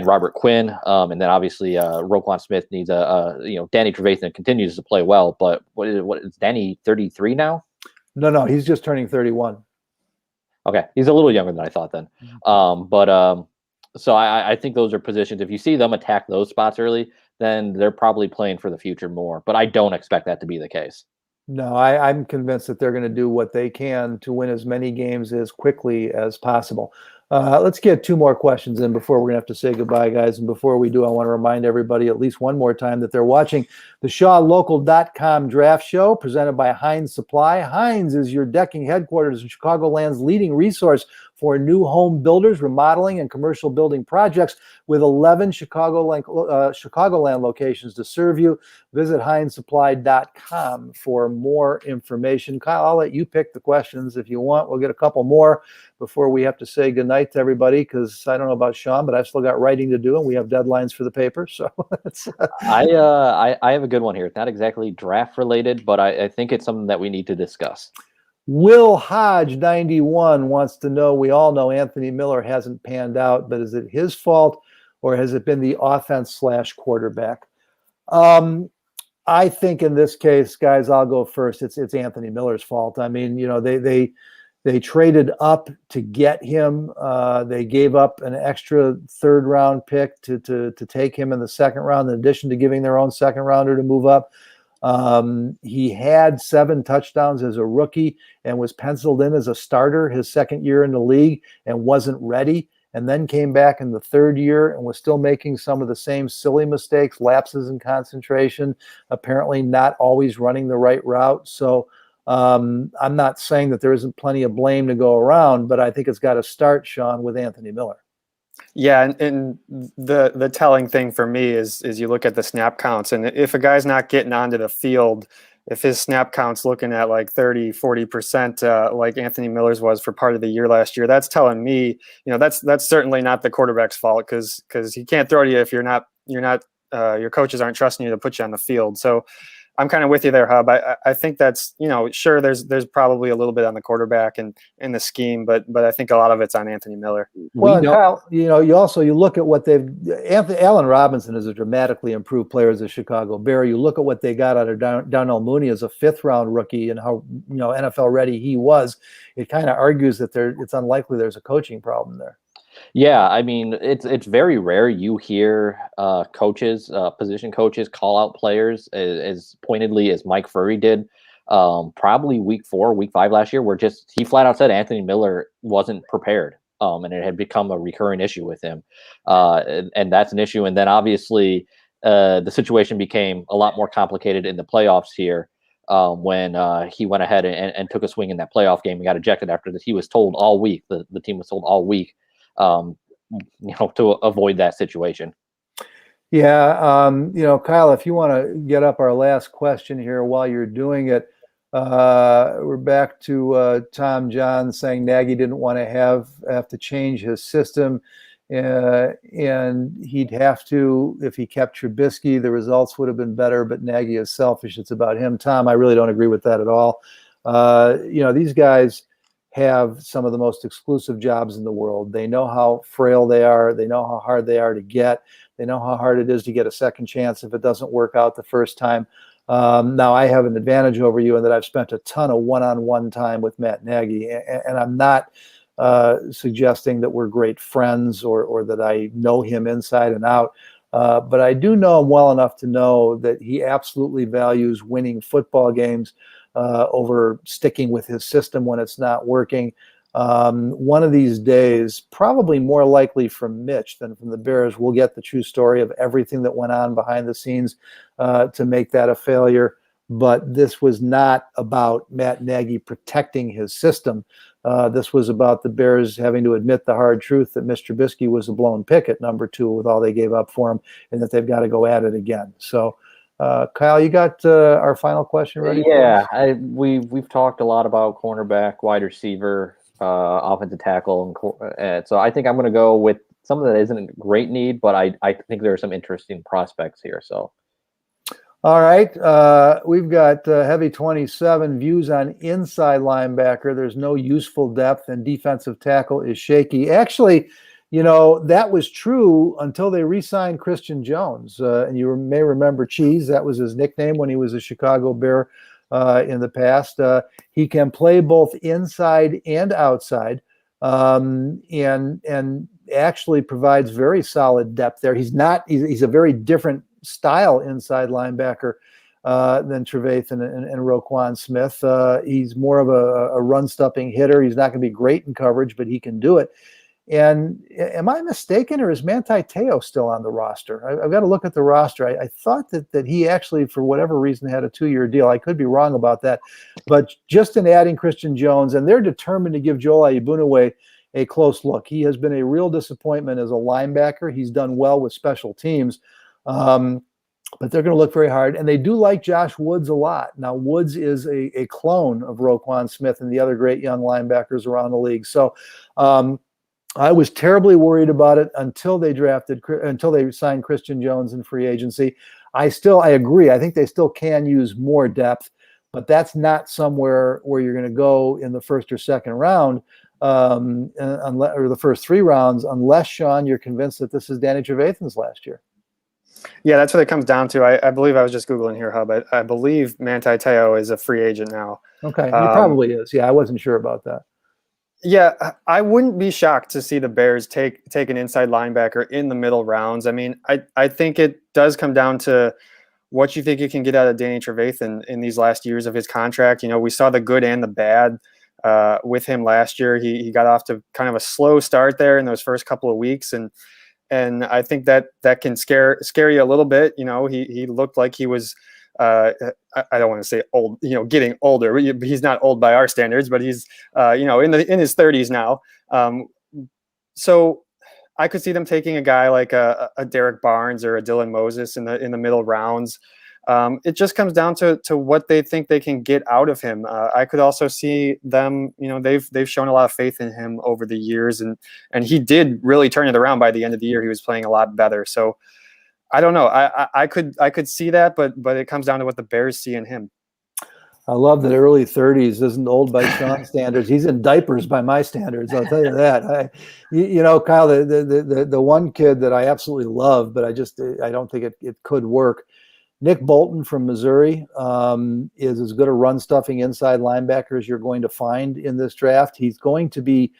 Robert Quinn, and then obviously Roquan Smith needs Danny Trevathan continues to play well, but what is Danny 33 now? No, he's just turning 31. Okay, he's a little younger than I thought then. So I think those are positions. If you see them attack those spots early, then they're probably playing for the future more. But I don't expect that to be the case. No, I'm convinced that they're going to do what they can to win as many games as quickly as possible. Let's get 2 more questions in before we're going to have to say goodbye, guys. And before we do, I want to remind everybody at least one more time that they're watching the ShawLocal.com draft show presented by Heinz Supply. Heinz is your decking headquarters and Chicagoland's leading resource for new home builders, remodeling, and commercial building projects with 11 Chicagoland locations to serve you. Visit HeinzSupply.com for more information. Kyle, I'll let you pick the questions if you want. We'll get a couple more before we have to say goodnight to everybody, because I don't know about Sean, but I've still got writing to do, and we have deadlines for the paper. So I have a good one here. It's not exactly draft related, but I think it's something that we need to discuss. Will Hodge 91 wants to know, we all know Anthony Miller hasn't panned out, but is it his fault or has it been the offense/quarterback? I think in this case, guys, I'll go first. It's Anthony Miller's fault. I mean, they traded up to get him. They gave up an extra 3rd round pick to take him in the 2nd round, in addition to giving their own 2nd rounder to move up. He had 7 touchdowns as a rookie and was penciled in as a starter his 2nd year in the league and wasn't ready, and then came back in the 3rd year and was still making some of the same silly mistakes, lapses in concentration, apparently not always running the right route. So I'm not saying that there isn't plenty of blame to go around, but I think it's got to start, Sean, with Anthony Miller. Yeah, and the telling thing for me is you look at the snap counts, and if a guy's not getting onto the field, if his snap count's looking at like 30-40%, like Anthony Miller's was for part of the year last year, that's telling me, that's certainly not the quarterback's fault, because he can't throw to you if your coaches aren't trusting you to put you on the field. So I'm kind of with you there, Hub. I think that's, sure, there's probably a little bit on the quarterback and in the scheme, but I think a lot of it's on Anthony Miller. Well, Kyle, you look at what Allen Robinson is a dramatically improved player as a Chicago Bear. You look at what they got out of Darnell Mooney as a 5th round rookie and how NFL ready he was. It kind of argues that it's unlikely there's a coaching problem there. Yeah, I mean, it's very rare you hear coaches, position coaches, call out players as pointedly as Mike Furry did, probably week 4, week 5 last year, where he flat out said Anthony Miller wasn't prepared, and it had become a recurring issue with him, and that's an issue. And then obviously the situation became a lot more complicated in the playoffs here when he went ahead and took a swing in that playoff game and got ejected after that. He was told all week, the team was told all week, to avoid that situation. Yeah. Kyle, if you want to get up our last question here while you're doing it, we're back to Tom John saying Nagy didn't want to have to change his system, and he'd have to, if he kept Trubisky, the results would have been better, but Nagy is selfish. It's about him. Tom, I really don't agree with that at all. These guys have some of the most exclusive jobs in the world. They know how frail they are. They know how hard they are to get. They know how hard it is to get a second chance if it doesn't work out the first time. Now, I have an advantage over you in that I've spent a ton of one-on-one time with Matt Nagy, and I'm not suggesting that we're great friends or that I know him inside and out. But I do know him well enough to know that he absolutely values winning football games over sticking with his system when it's not working. One of these days, probably more likely from Mitch than from the Bears, we'll get the true story of everything that went on behind the scenes to make that a failure. But this was not about Matt Nagy protecting his system. This was about the Bears having to admit the hard truth that Mr. Trubisky was a blown pick at number 2 with all they gave up for him, and that they've got to go at it again. So, Kyle, you got our final question ready? Yeah, we've talked a lot about cornerback, wide receiver, offensive tackle, and so I think I'm going to go with something that isn't a great need, but I think there are some interesting prospects here. So, All right. We've got Heavy 27 views on inside linebacker. There's no useful depth, and defensive tackle is shaky. Actually, that was true until they re-signed Christian Jones. And you may remember Cheese. That was his nickname when he was a Chicago Bear in the past. He can play both inside and outside, and actually provides very solid depth there. He's a very different style inside linebacker than Trevathan and Roquan Smith. He's more of a run-stuffing hitter. He's not going to be great in coverage, but he can do it. And am I mistaken, or is Manti Te'o still on the roster? I've got to look at the roster. I thought that he actually, for whatever reason, had a 2-year deal. I could be wrong about that. But just in adding Christian Jones, and they're determined to give Joel Ayibunwe a close look. He has been a real disappointment as a linebacker. He's done well with special teams. But they're going to look very hard. And they do like Josh Woods a lot. Now, Woods is a clone of Roquan Smith and the other great young linebackers around the league. So I was terribly worried about it until they signed Christian Jones in free agency. I agree. I think they still can use more depth, but that's not somewhere where you're going to go in the first or second round, or the first 3 rounds, unless, Sean, you're convinced that this is Danny Trevathan's last year. Yeah, that's what it comes down to. I believe I was just Googling here, Hub. I believe Manti Te'o is a free agent now. Okay, he probably is. Yeah, I wasn't sure about that. Yeah, I wouldn't be shocked to see the Bears take an inside linebacker in the middle rounds. I mean, I think it does come down to what you think you can get out of Danny Trevathan in these last years of his contract. We saw the good and the bad with him last year. He got off to kind of a slow start there in those first couple of weeks, and I think that can scare you a little bit. He looked like he was I don't want to say old, getting older. He's not old by our standards, but he's in his 30s now. So I could see them taking a guy like a Derek Barnes or a Dylan Moses in the middle rounds. It just comes down to what they think they can get out of him. I could also see them, they've shown a lot of faith in him over the years, and he did really turn it around by the end of the year. He was playing a lot better. So I don't know. I could see that, but it comes down to what the Bears see in him. I love that early 30s isn't old by Sean's standards. He's in diapers by my standards. I'll tell you that. Kyle, the one kid that I absolutely love, but I don't think it could work. Nick Bolton from Missouri is as good a run-stuffing inside linebacker as you're going to find in this draft. He's going to be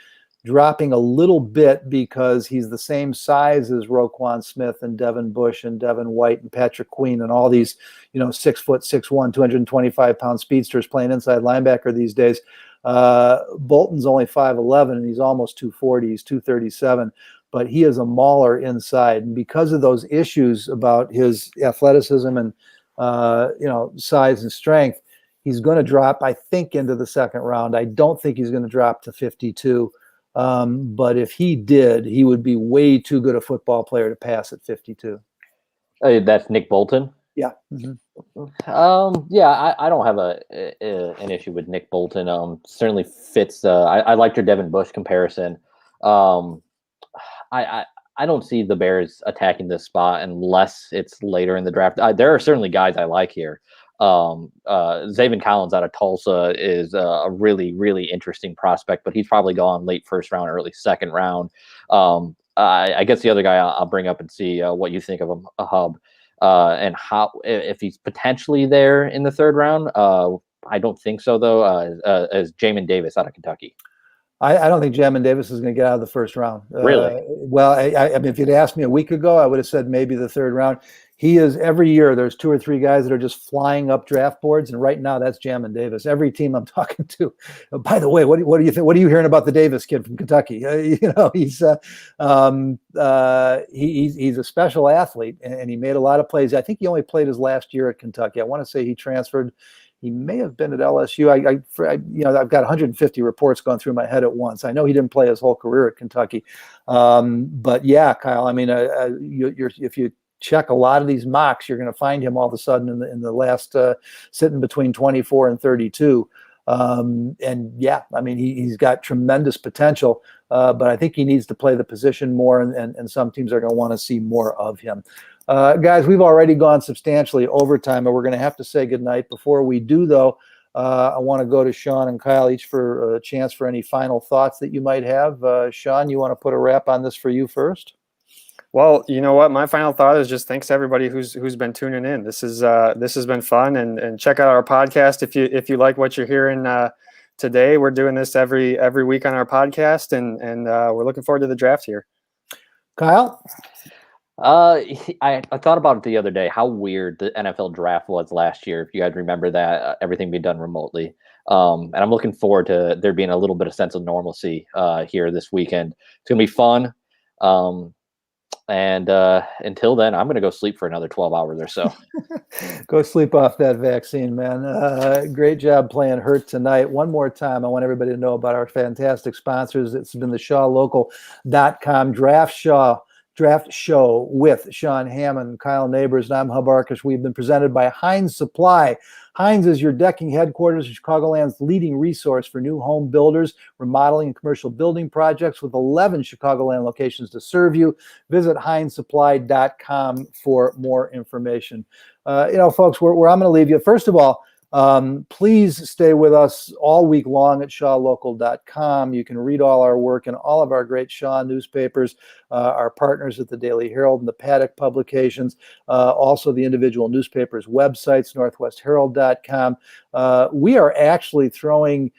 dropping a little bit because he's the same size as Roquan Smith and Devin Bush and Devin White and Patrick Queen and all these, 6 foot, 6'1", 225-pound speedsters playing inside linebacker these days. Bolton's only 5'11", and he's almost 240. He's 237. But he is a mauler inside. And because of those issues about his athleticism and, size and strength, he's going to drop, I think, into the second round. I don't think he's going to drop to 52. But if he did, he would be way too good a football player to pass at 52. That's Nick Bolton? Yeah. Mm-hmm. I don't have an issue with Nick Bolton. Certainly fits. I liked your Devin Bush comparison. I don't see the Bears attacking this spot unless it's later in the draft. There are certainly guys I like here. Zaven Collins out of Tulsa is a really, really interesting prospect, but he's probably gone late first round, early second round. I guess the other guy I'll bring up and see what you think of him, a Hub, and how, if he's potentially there in the third round. I don't think so, though, as Jamin Davis out of Kentucky. I don't think Jamin Davis is going to get out of the first round. Really? Well, I mean, if you'd asked me a week ago, I would have said maybe the third round. He is, every year, there's 2 or 3 guys that are just flying up draft boards, and right now that's Jamin Davis. Every team I'm talking to. By the way, what do you think? What are you hearing about the Davis kid from Kentucky? He's a special athlete, and he made a lot of plays. I think he only played his last year at Kentucky. I want to say he transferred. He may have been at LSU. I've got 150 reports going through my head at once. I know he didn't play his whole career at Kentucky, but yeah, Kyle. I mean, if you check a lot of these mocks, you're going to find him all of a sudden in the last sitting between 24 and 32. And yeah, I mean, he's got tremendous potential, but I think he needs to play the position more, and some teams are going to want to see more of him. Guys, we've already gone substantially overtime, and we're going to have to say goodnight. Before we do, though, I want to go to Sean and Kyle each for a chance for any final thoughts that you might have. Sean, you want to put a wrap on this for you first? Well, you know what? My final thought is just thanks to everybody who's been tuning in. This has been fun, and check out our podcast if you like what you're hearing today. We're doing this every week on our podcast, and we're looking forward to the draft here. Kyle? I thought about it the other day, how weird the NFL draft was last year. If you guys remember that, everything being done remotely. And I'm looking forward to there being a little bit of sense of normalcy here this weekend. It's going to be fun. And until then, I'm going to go sleep for another 12 hours or so. Go sleep off that vaccine, man. Great job playing hurt tonight. One more time, I want everybody to know about our fantastic sponsors. It's been the ShawLocal.com Draft Show with Sean Hammond, Kyle Nabors, and I'm Hub Arkush. We've been presented by Heinz Supply. Heinz is your decking headquarters, Chicagoland's leading resource for new home builders, remodeling, and commercial building projects with 11 Chicagoland locations to serve you. Visit HeinzSupply.com for more information. Folks, where I'm going to leave you. First of all, please stay with us all week long at ShawLocal.com. You can read all our work in all of our great Shaw newspapers, our partners at the Daily Herald and the Paddock publications, also the individual newspapers' websites, NorthwestHerald.com. We are actually throwing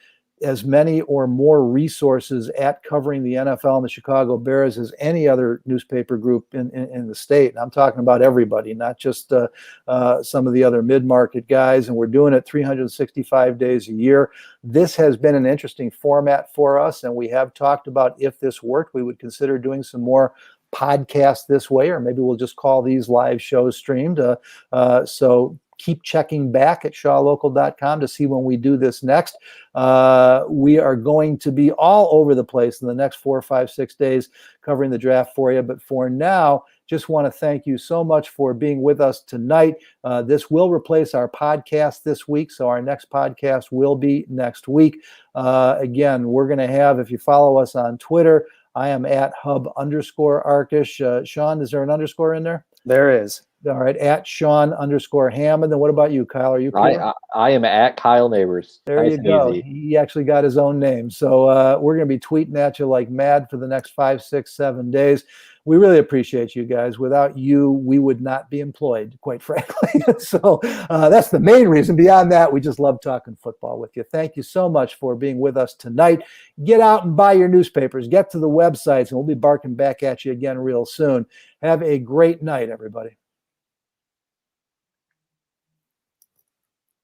as many or more resources at covering the NFL and the Chicago Bears as any other newspaper group in the state. And I'm talking about everybody, not just some of the other mid-market guys. And we're doing it 365 days a year. This has been an interesting format for us, and we have talked about if this worked, we would consider doing some more podcasts this way, or maybe we'll just call these live shows streamed. So keep checking back at ShawLocal.com to see when we do this next. We are going to be all over the place in the next 4, 5, 6 days covering the draft for you. But for now, just want to thank you so much for being with us tonight. This will replace our podcast this week, so our next podcast will be next week. Again, we're going to have, if you follow us on Twitter, I am at Hub_Arkush. Sean, is there an underscore in there? There is. All right, at Sean_Hammond. Then what about you, Kyle? Are you I am at Kyle Nabors. There nice you go. Easy. He actually got his own name. So we're going to be tweeting at you like mad for the next 5, 6, 7 days. We really appreciate you guys. Without you, we would not be employed, quite frankly. So that's the main reason. Beyond that, we just love talking football with you. Thank you so much for being with us tonight. Get out and buy your newspapers. Get to the websites, and we'll be barking back at you again real soon. Have a great night, everybody.